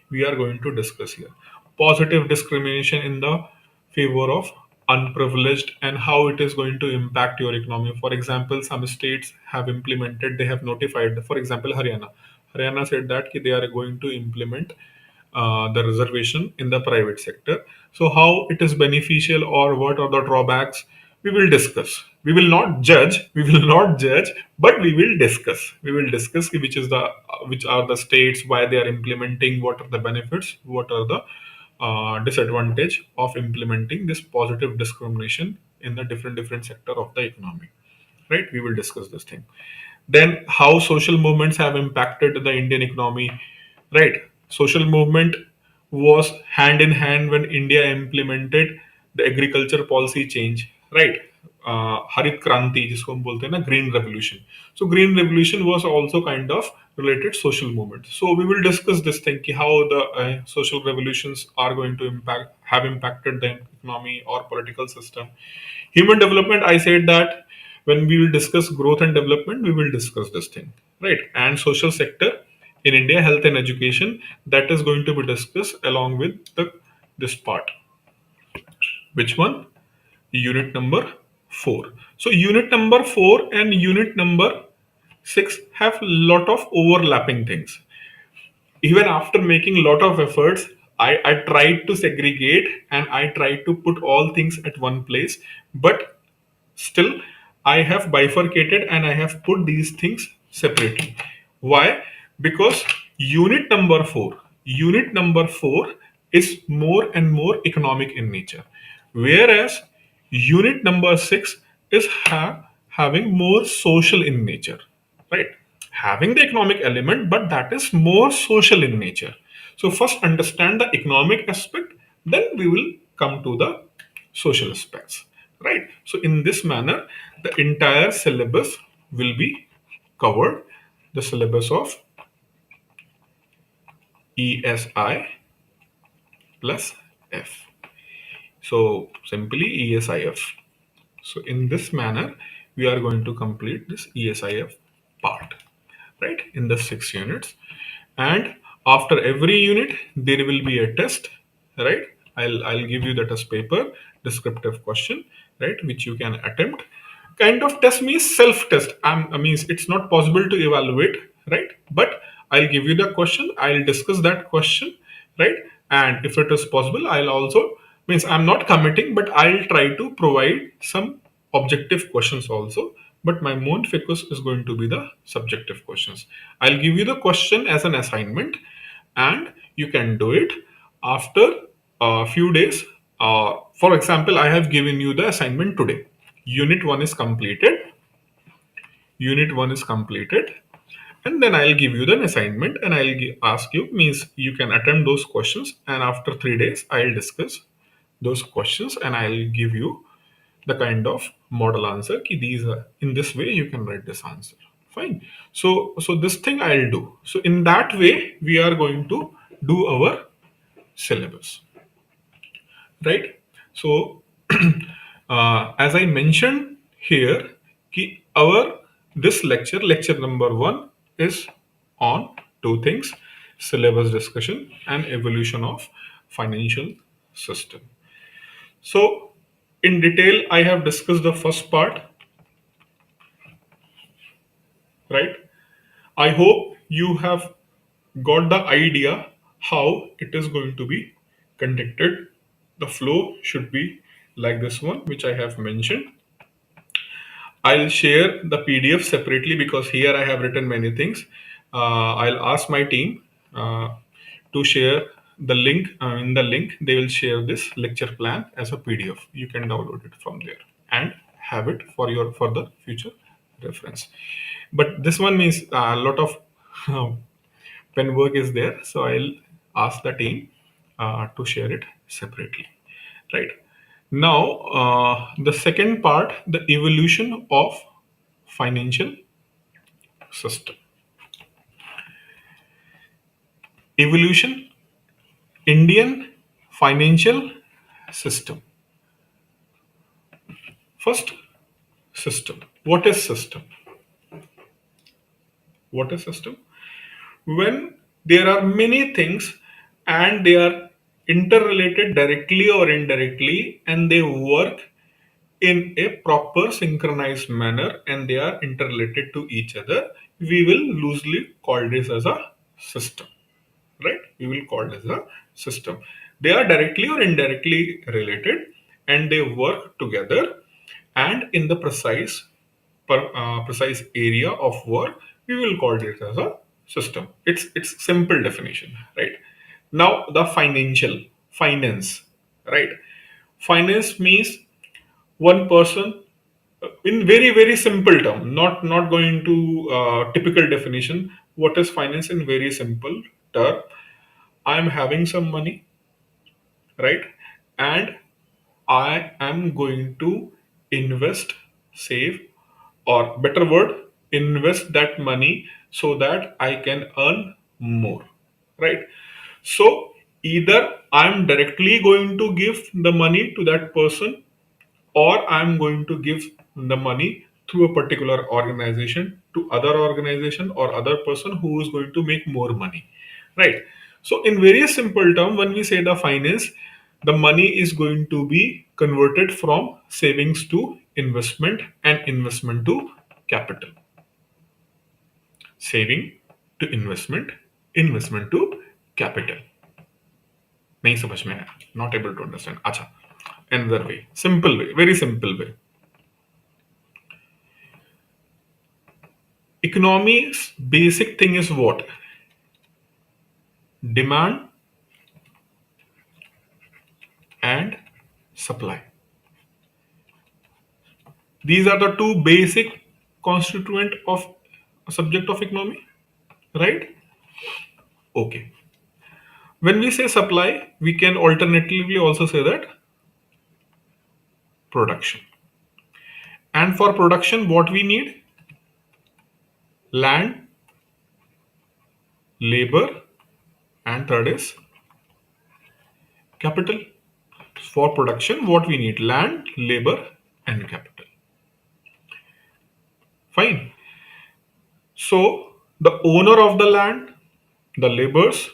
we are going to discuss here. Positive discrimination in the favor of unprivileged and how it is going to impact your economy. For example, some states have implemented, they have notified, for example, Haryana said that they are going to implement the reservation in the private sector. So, how it is beneficial or what are the drawbacks? We will discuss. We will not judge. We will not judge, but we will discuss. We will discuss which are the states, why they are implementing, what are the benefits, what are the disadvantage of implementing this positive discrimination in the different sector of the economy. Right? We will discuss this thing. Then how social movements have impacted the Indian economy, right? Social movement was hand in hand when India implemented the agriculture policy change, right? Harit Kranti, जिसको हम बोलते हैं ना, green revolution. So green revolution was also kind of related social movement. So we will discuss this thing कि how the social revolutions are going to have impacted the economy or political system. Human development, I said that when we will discuss growth and development, we will discuss this thing, right? And social sector in India, health and education, that is going to be discussed along with this part. Which one? Unit number 4. So unit number 4 and unit number 6 have lot of overlapping things. Even after making a lot of efforts, I tried to segregate and I tried to put all things at one place, but still I have bifurcated and I have put these things separately. Why? Because unit number 4 is more and more economic in nature, whereas unit number 6 is having more social in nature, right? Having the economic element, but that is more social in nature. So first understand the economic aspect, then we will come to the social aspects, right? So in this manner the entire syllabus will be covered, the syllabus of ESI plus F. So simply ESIF. So in this manner, we are going to complete this ESIF part, right, in the 6 units. And after every unit, there will be a test, right? I'll give you the test paper, descriptive question, right, which you can attempt. Kind of test means self-test. I means it's not possible to evaluate, right? But I'll give you the question. I'll discuss that question, right? And if it is possible, I'll also means I'm not committing, but I'll try to provide some objective questions also. But my main focus is going to be the subjective questions. I'll give you the question as an assignment, and you can do it after a few days. For example, I have given you the assignment today. Unit 1 is completed. Unit 1 is completed. And then I'll give you the assignment and I'll ask you, means you can attempt those questions. And after 3 days, I'll discuss those questions and I'll give you the kind of model answer. Ki these are, in this way, you can write this answer. Fine. So this thing I'll do. So in that way, we are going to do our syllabus, right? So as I mentioned here, ki our this lecture number 1 is on two things: syllabus discussion and evolution of financial system. So in detail, I have discussed the first part, right? I hope you have got the idea how it is going to be conducted. The flow should be like this one, which I have mentioned. I'll share the PDF separately because here I have written many things. I'll ask my team to share the link. In the link, they will share this lecture plan as a PDF. You can download it from there and have it for your further future reference. But this one means a lot of pen work is there, so I'll ask the team to share it separately. Right. Now, the second part, the evolution of financial system. Evolution, Indian financial system. First, system. What is system? What is system? When there are many things and they are interrelated directly or indirectly and they work in a proper synchronized manner and they are interrelated to each other, we will loosely call this as a system, right? We will call this a system. They are directly or indirectly related and they work together, and in the precise area of work, we will call it as a system. It's simple definition, right? Now the finance, right? Finance means one person, in very simple term, not going to typical definition. What is finance in very simple term? I am having some money, right? And I am going to invest, save, or better word, invest that money so that I can earn more, right? So either I'm directly going to give the money to that person, or I'm going to give the money through a particular organization to other organization or other person who is going to make more money, right? So in very simple term, when we say the finance, the money is going to be converted from savings to investment and investment to capital. Saving to investment, investment to capital. नहीं समझ में आया, not able to understand. अच्छा, another way, simple way, very simple way. Economy's basic thing is what? Demand and supply. These are the two basic constituent of a subject of economy, right? Okay. When we say supply, we can alternatively also say that production. And for production, what we need? Land, labor, and third is capital. For production, what we need? Land, labor, and capital. Fine. So the owner of the land, the laborers,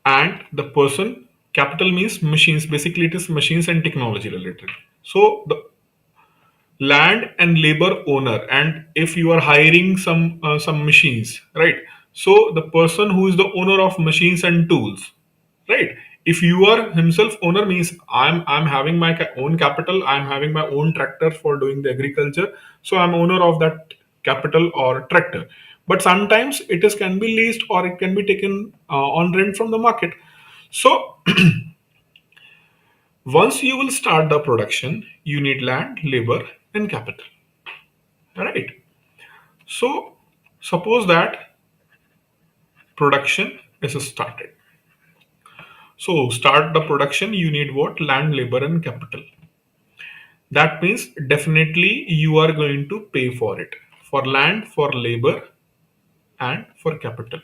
and the person, capital means machines. Basically, it is machines and technology related. So the land and labor owner, and if you are hiring some machines, right? So the person who is the owner of machines and tools, right? If you are himself owner, means I'm having my own capital, I'm having my own tractor for doing the agriculture, so I'm owner of that capital or tractor. But sometimes it is can be leased or it can be taken on rent from the market. So once you will start the production, you need land, labor, and capital, right? So suppose that production is started. So start the production, you need what? Land, labor, and capital. That means definitely you are going to pay for it, for land, for labor, and for capital.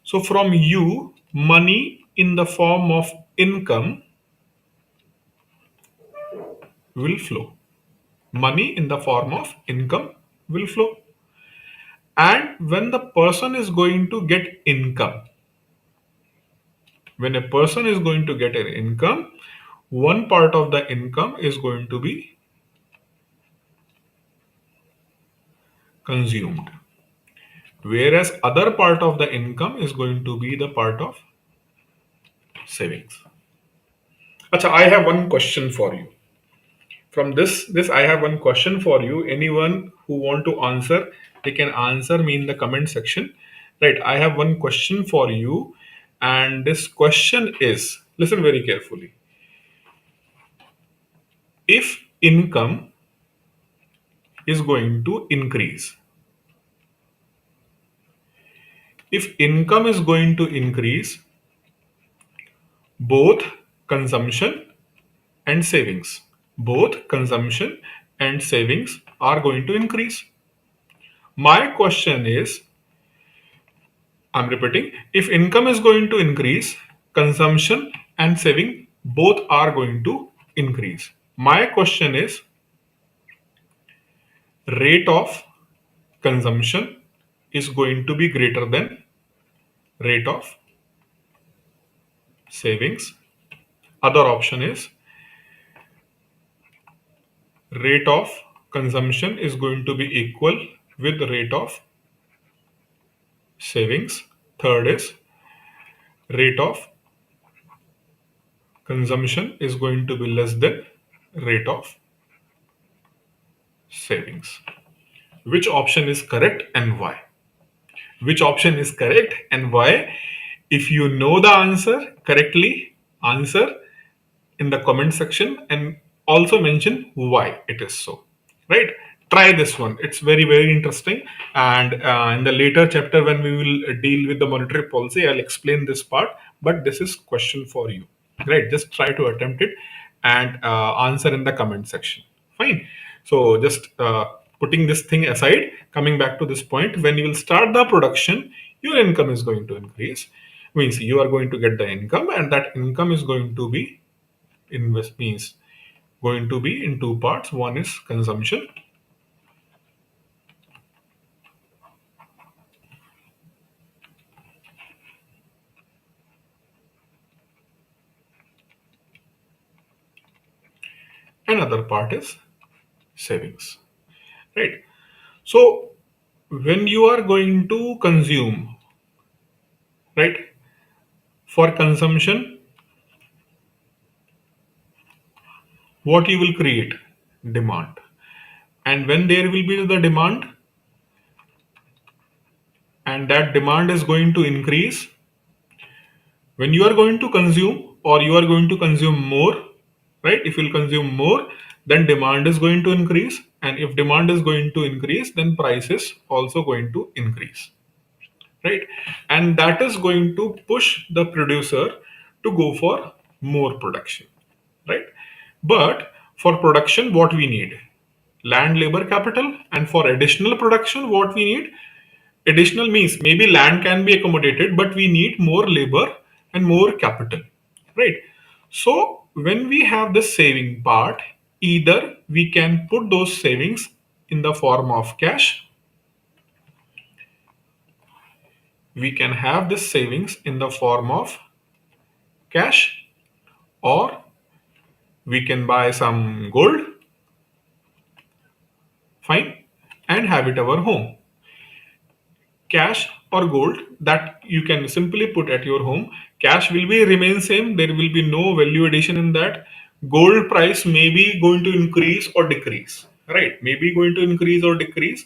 So from you, money in the form of income will flow. Money in the form of income will flow. And when the person is going to get income, when a person is going to get an income, one part of the income is going to be consumed, whereas other part of the income is going to be the part of savings. Acha, I have one question for you. From this I have one question for you. Anyone who want to answer, they can answer me in the comment section. Right, I have one question for you, and this question is, listen very carefully. If income is going to increase, if income is going to increase, both consumption and savings, both consumption and savings are going to increase. My question is, I'm repeating, if income is going to increase, consumption and saving both are going to increase. My question is, rate of consumption is going to be greater than rate of savings. Other option is rate of consumption is going to be equal with rate of savings. Third is rate of consumption is going to be less than rate of savings. Which option is correct and why? Which option is correct and why? If you know the answer correctly, answer in the comment section and also mention why it is so. Right? Try this one. It's very, very interesting. And in the later chapter, when we will deal with the monetary policy, I'll explain this part. But this is question for you. Right? Just try to attempt it and answer in the comment section. Fine. So just putting this thing aside, coming back to this point, when you will start the production, your income is going to increase. Means you are going to get the income, and that income is going to be invest means going to be in two parts. One is consumption, another part is savings. Right. So when you are going to consume, right, for consumption, what you will create? Demand. And when there will be the demand, and that demand is going to increase, when you are going to consume or you are going to consume more, right, if you'll consume more, then demand is going to increase, and if demand is going to increase, then price is also going to increase, right, and that is going to push the producer to go for more production, right. But for production, what we need? Land, labor, capital. And for additional production, what we need? Additional means maybe land can be accommodated, but we need more labor and more capital, right? So when we have the saving part, either we can put those savings in the form of cash, we can have this savings in the form of cash, or we can buy some gold, fine, and have it our home. Cash or gold, that you can simply put at your home. Cash will be remain same, there will be no value addition in that. Gold price may be going to increase or decrease, right, maybe going to increase or decrease.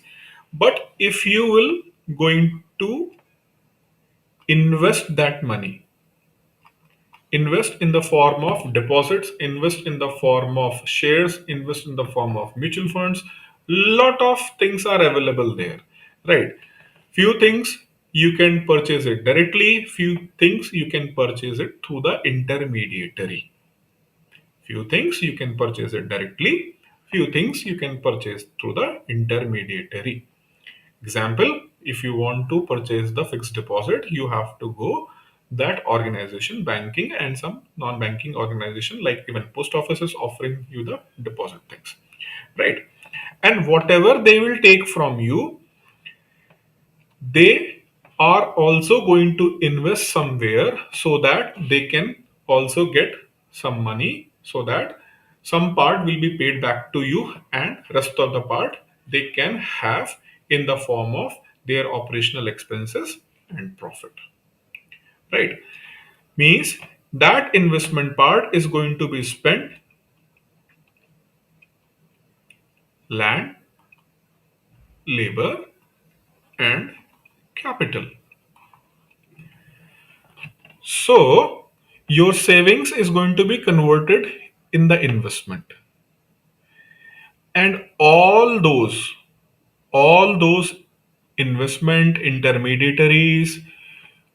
But if you will going to invest that money, invest in the form of deposits, invest in the form of shares, invest in the form of mutual funds, lot of things are available there, right. Few things you can purchase it directly, few things you can purchase it through the intermediary. Few things you can purchase it directly, few things you can purchase through the intermediary. Example, if you want to purchase the fixed deposit, you have to go that organization, banking and some non-banking organization, like even post office is offering you the deposit things, right? And whatever they will take from you, they are also going to invest somewhere so that they can also get some money, so that some part will be paid back to you and rest of the part they can have in the form of their operational expenses and profit, right. Means that investment part is going to be spent land, labor and capital. So your savings is going to be converted in the investment, and all those investment intermediaries,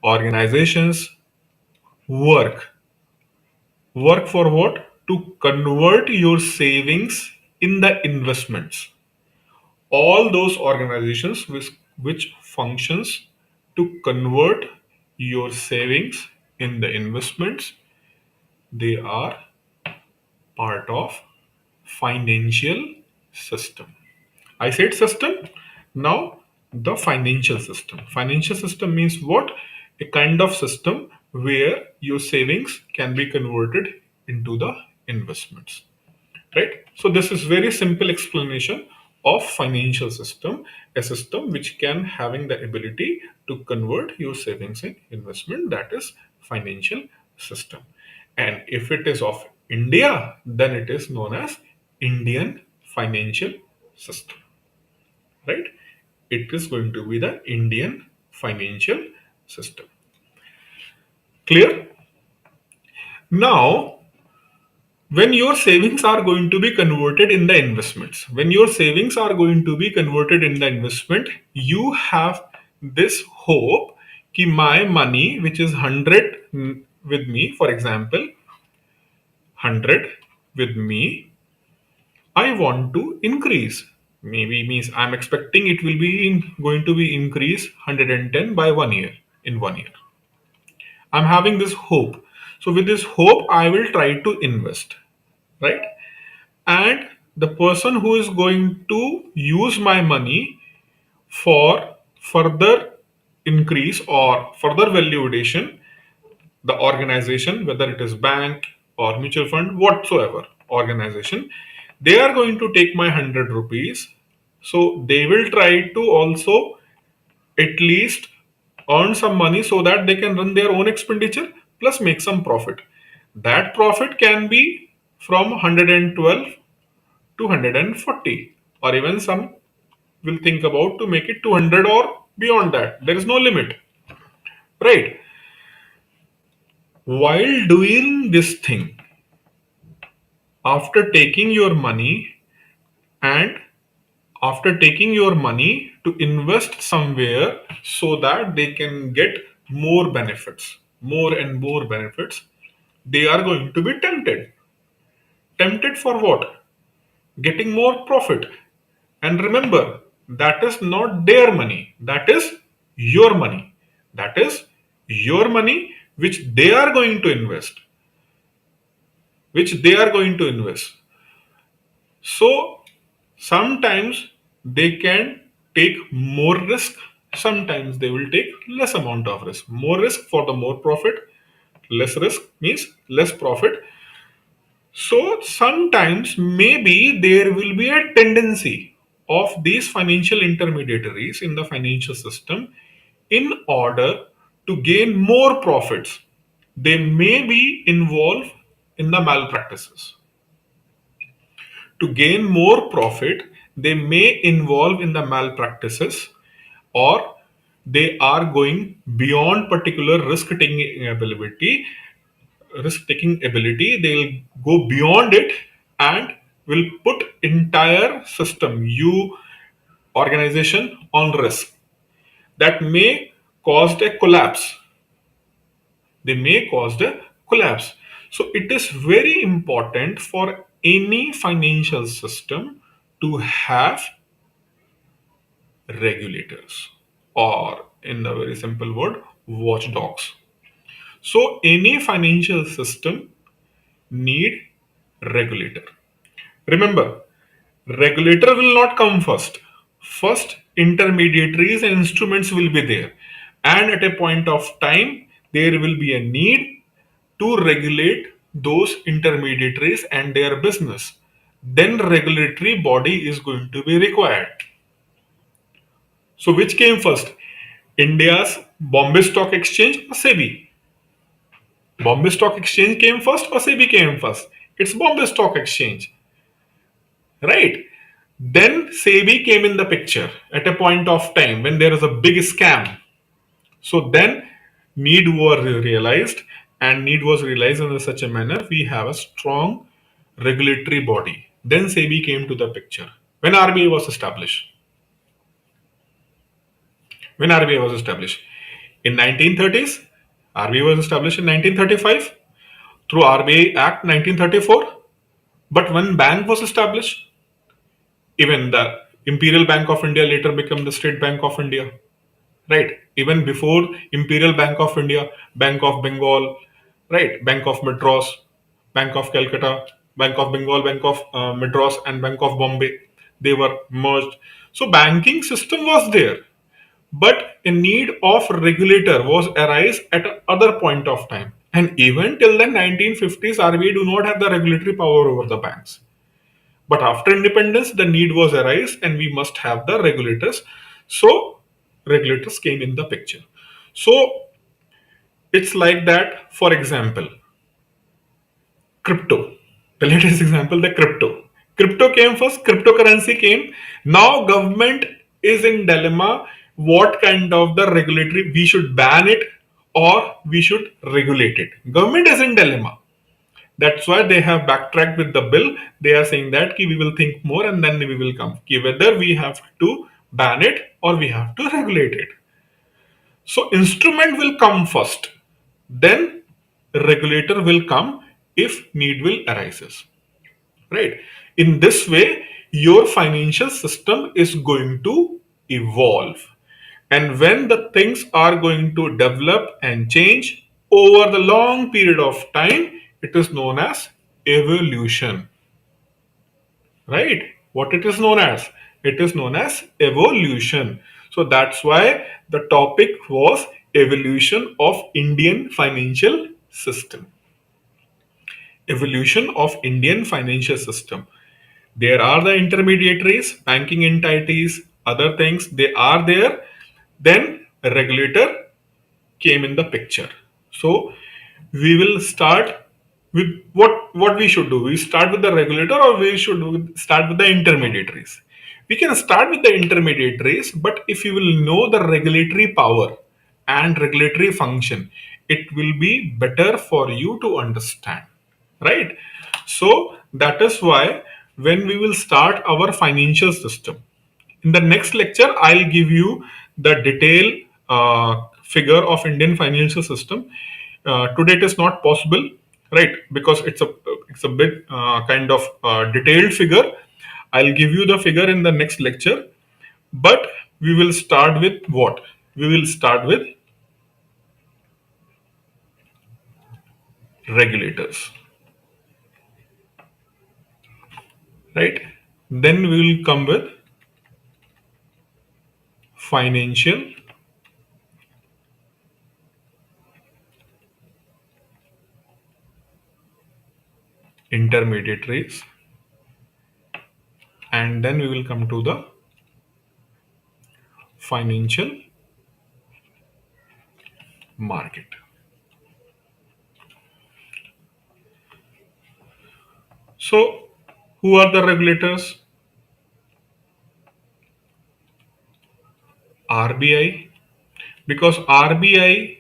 organizations work for what? To convert your savings in the investments. All those organizations which functions to convert your savings in the investments. They are part of financial system. I said system. Now the financial system. Financial system means what? A kind of system where your savings can be converted into the investments. Right? So this is very simple explanation of financial system, a system which can having the ability to convert your savings in investment, that is financial system. And if it is of India, then it is known as Indian financial system, right? It is going to be the Indian financial system. Clear? Now, when your savings are going to be converted in the investments, when your savings are going to be converted in the investment, you have this hope कि my money which is 100 with me, for example 100 with me, I want to increase. Maybe means I'm expecting it will be going to be increase 110 by 1 year, in 1 year. I'm having this hope. So with this hope, I will try to invest, right? And the person who is going to use my money for further increase or further valuation, the organization, whether it is bank or mutual fund, whatsoever organization, they are going to take my 100 rupees. So they will try to also at least earn some money so that they can run their own expenditure plus make some profit. That profit can be from 112 to 140, or even some will think about to make it 200 or beyond that. There is no limit, right? While doing this thing, after taking your money and after taking your money to invest somewhere so that they can get more benefits, more and more benefits, they are going to be tempted. Tempted for what? Getting more profit. And remember, that is not their money, that is your money. That is your money which they are going to invest. Which they are going to invest. So sometimes they can take more risk, sometimes they will take less amount of risk. More risk for the more profit, less risk means less profit. So sometimes maybe there will be a tendency of these financial intermediaries in the financial system in order to gain more profits. They may be involved in the malpractices. To gain more profit, they may involve in the malpractices, or they are going beyond particular risk taking ability. They'll go beyond it and will put entire system, you organization, on risk. That may cause a collapse. They may cause a collapse. So it is very important for any financial system to have regulators, or in the very simple word, watchdogs. So any financial system need regulator. Remember, regulator will not come first. First, intermediaries and instruments will be there. And at a point of time, there will be a need to regulate those intermediaries and their business. Then regulatory body is going to be required. So which came first? India's Bombay Stock Exchange or SEBI? Bombay Stock Exchange came first or SEBI came first? It's Bombay Stock Exchange, right? Then SEBI came in the picture at a point of time when there is a big scam. So then need was realized, and need was realized in such a manner we have a strong regulatory body. Then SEBI came to the picture. When RBI was established? When RBI was established? In 1930s, RBI was established in 1935 through RBI Act 1934. But when bank was established, even the Imperial Bank of India later became the State Bank of India, right? even before Imperial Bank of India, Bank of Bengal, right, Bank of Madras, Bank of Calcutta, Bank of Bengal, Bank of Madras, and Bank of Bombay, they were merged. So banking system was there, but a need of regulator was arise at a other point of time. And even till the 1950s, RBI do not have the regulatory power over the banks. But after independence, the need was arise, and we must have the regulators. So regulators came in the picture. So it's like that. For example, crypto. The latest example, the crypto. Crypto came first, cryptocurrency came. Now government is in dilemma what kind of the regulatory we should ban it or we should regulate it. Government is in dilemma. That's why they have backtracked with the bill. They are saying that we will think more and then we will come. Whether we have to ban it or we have to regulate it. So instrument will come first. Then regulator will come if need will arises. Right. In this way, your financial system is going to evolve. And when the things are going to develop and change over the long period of time, it is known as evolution. Right? What it is known as? It is known as evolution. So that's why the topic was evolution of Indian financial system. Evolution of Indian financial system. There are the intermediaries, banking entities, other things, they are there. Then a regulator came in the picture. So we will start with what we should do. We start with the regulator or we should start with the intermediaries. We can start with the intermediaries, but if you will know the regulatory power and regulatory function, it will be better for you to understand, right? So that is why when we will start our financial system, in the next lecture, I'll give you the detailed figure of Indian financial system. Today it is not possible, right? Because it's a bit kind of detailed figure. I'll give you the figure in the next lecture. But we will start with what? We will start with regulators, right? Then we will come with financial intermediaries, and then we will come to the financial market. So, who are the regulators? RBI, because RBI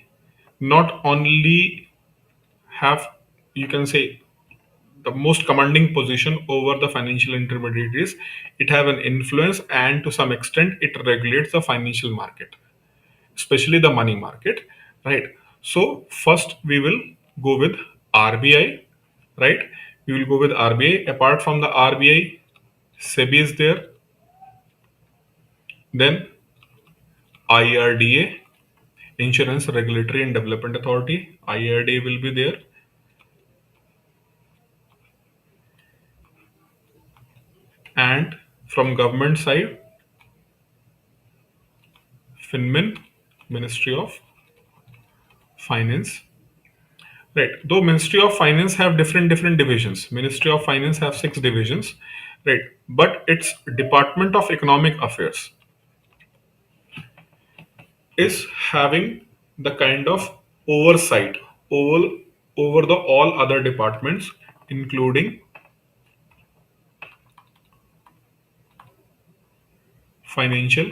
not only have, you can say, the most commanding position over the financial intermediaries, it have an influence, and to some extent it regulates the financial market, especially the money market, right? So first we will go with RBI, right? We will go with RBI. Apart from the RBI, SEBI is there, then IRDA, Insurance Regulatory and Development Authority, IRDA will be there, and from government side, FinMin, Ministry of Finance. Right. Though Ministry of Finance have different divisions. Ministry of Finance have 6 divisions, right? But its Department of Economic Affairs is having the kind of oversight over the all other departments, including Financial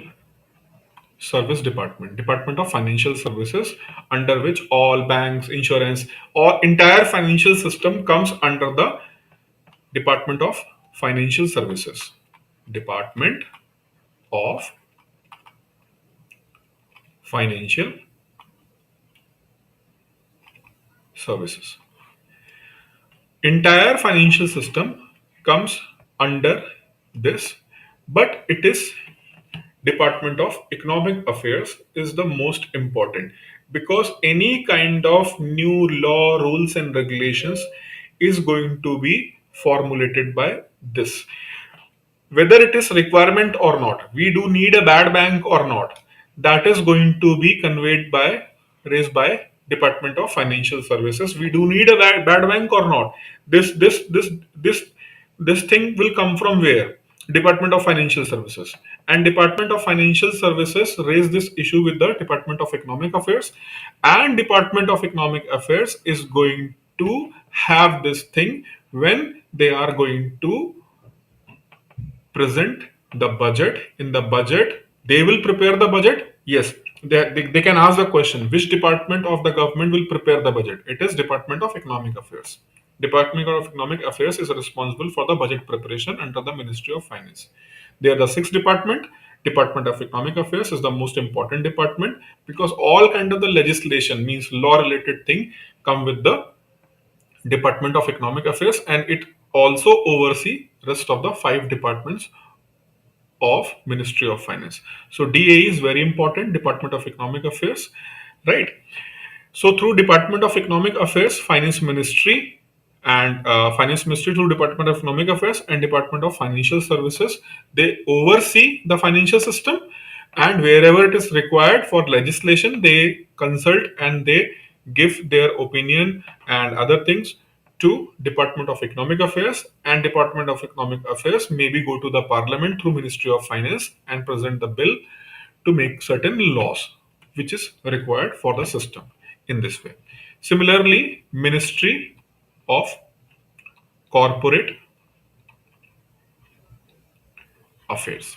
Service Department, Department of Financial Services, under which all banks, insurance, or entire financial system comes under the Department of Financial Services. Department of Financial Services. Entire financial system comes under this, but it is Department of Economic Affairs is the most important, because any kind of new law, rules, and regulations is going to be formulated by this, whether it is requirement or not, we do need a bad bank or not, that is going to be conveyed by, raised by Department of Financial Services. We do need a bad bank or not, this thing will come from where? Department of Financial Services. And Department of Financial Services raise this issue with the Department of Economic Affairs, and Department of Economic Affairs is going to have this thing when they are going to present the budget. In the budget, they will prepare the budget. Yes, they can ask the question, which department of the government will prepare the budget? It is Department of Economic Affairs. Department of Economic Affairs is responsible for the budget preparation under the Ministry of Finance. They are the sixth department. Department of Economic Affairs is the most important department, because all kind of the legislation, means law related thing, come with the Department of Economic Affairs, and it also oversee rest of the five departments of Ministry of Finance. So DA is very important, Department of Economic Affairs, right? So through Department of Economic Affairs, Finance Ministry, and Finance Ministry through Department of Economic Affairs and Department of Financial Services, they oversee the financial system, and wherever it is required for legislation, they consult and they give their opinion and other things to Department of Economic Affairs, and Department of Economic Affairs maybe go to the Parliament through Ministry of Finance and present the bill to make certain laws which is required for the system in this way. Similarly, Ministry of Corporate Affairs,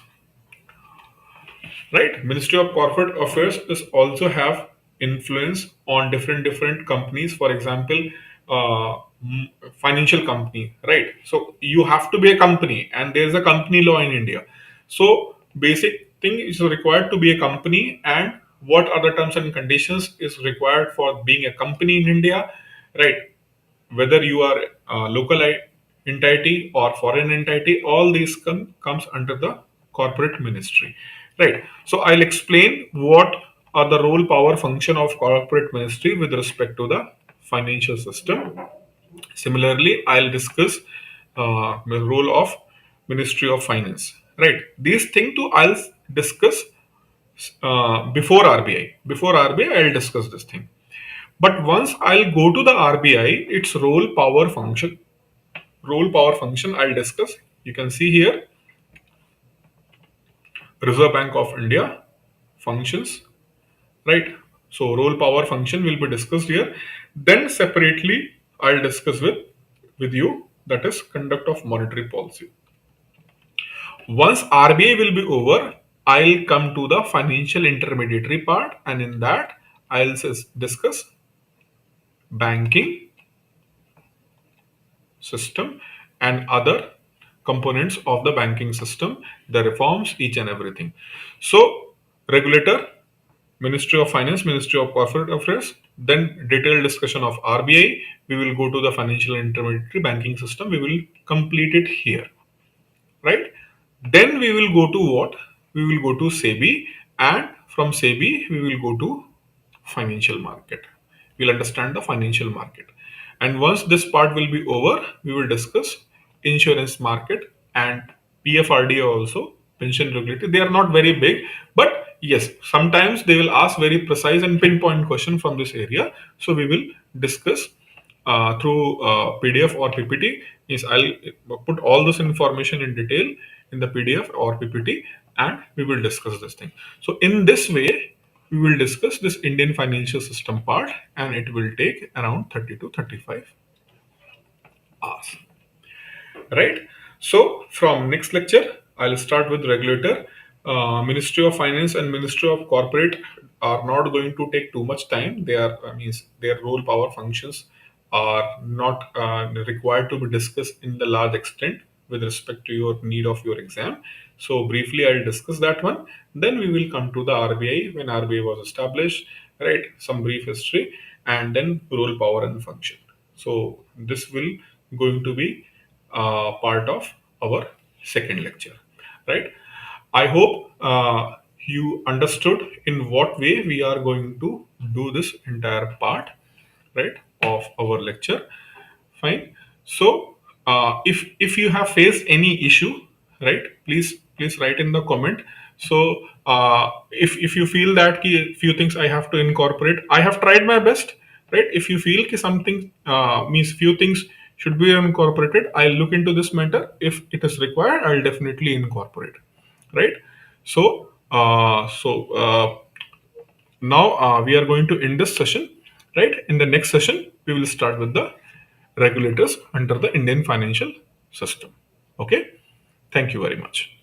right? Ministry of Corporate Affairs is also have influence on different companies. For example, financial company, right? So you have to be a company, and there is a company law in India. So basic thing is required to be a company, and what are the terms and conditions is required for being a company in India, right? Whether you are a local entity or foreign entity, all these comes under the corporate ministry, right? So I'll explain what are the role, power, function of corporate ministry with respect to the financial system. Similarly, I'll discuss the role of Ministry of Finance, right? These things too I'll discuss before RBI. Before RBI, I'll discuss this thing. But once I'll go to the RBI, its role, power, function, I'll discuss. You can see here, Reserve Bank of India functions, right? So role, power, function will be discussed here. Then separately, I'll discuss with you, that is conduct of monetary policy. Once RBI will be over, I'll come to the financial intermediary part, and in that I'll discuss banking system and other components of the banking system, the reforms, each and everything. So, regulator, Ministry of Finance, Ministry of Corporate Affairs, then detailed discussion of RBI. We will go to the financial intermediary banking system. We will complete it here, right? Then we will go to what? We will go to SEBI, and from SEBI we will go to financial market. We'll understand the financial market. And once this part will be over, we will discuss insurance market and PFRDA also, pension regulator. They are not very big, but yes, sometimes they will ask very precise and pinpoint question from this area. So we will discuss through PDF or PPT. Is I'll put all this information in detail in the PDF or PPT, and we will discuss this thing. So in this way, we will discuss this Indian financial system part, and it will take around 30 to 35 hours, right? So from next lecture, I'll start with regulator. Ministry of Finance and Ministry of Corporate are not going to take too much time. They are, means their role, power, functions are not required to be discussed in the large extent with respect to your need of your exam. So briefly, I'll discuss that one. Then we will come to the RBI, when RBI was established, right? Some brief history, and then role, power, and function. So this will going to be part of our second lecture, right? I hope you understood in what way we are going to do this entire part, right, of our lecture. Fine. So if you have faced any issue, right, please write in the comment. So if you feel that few things I have to incorporate, I have tried my best, right. If you feel ki something means few things should be incorporated, I'll look into this matter. If it is required, I'll definitely incorporate, right. So now we are going to end this session, right. In the next session we will start with the regulators under the Indian financial system. Okay. Thank you very much.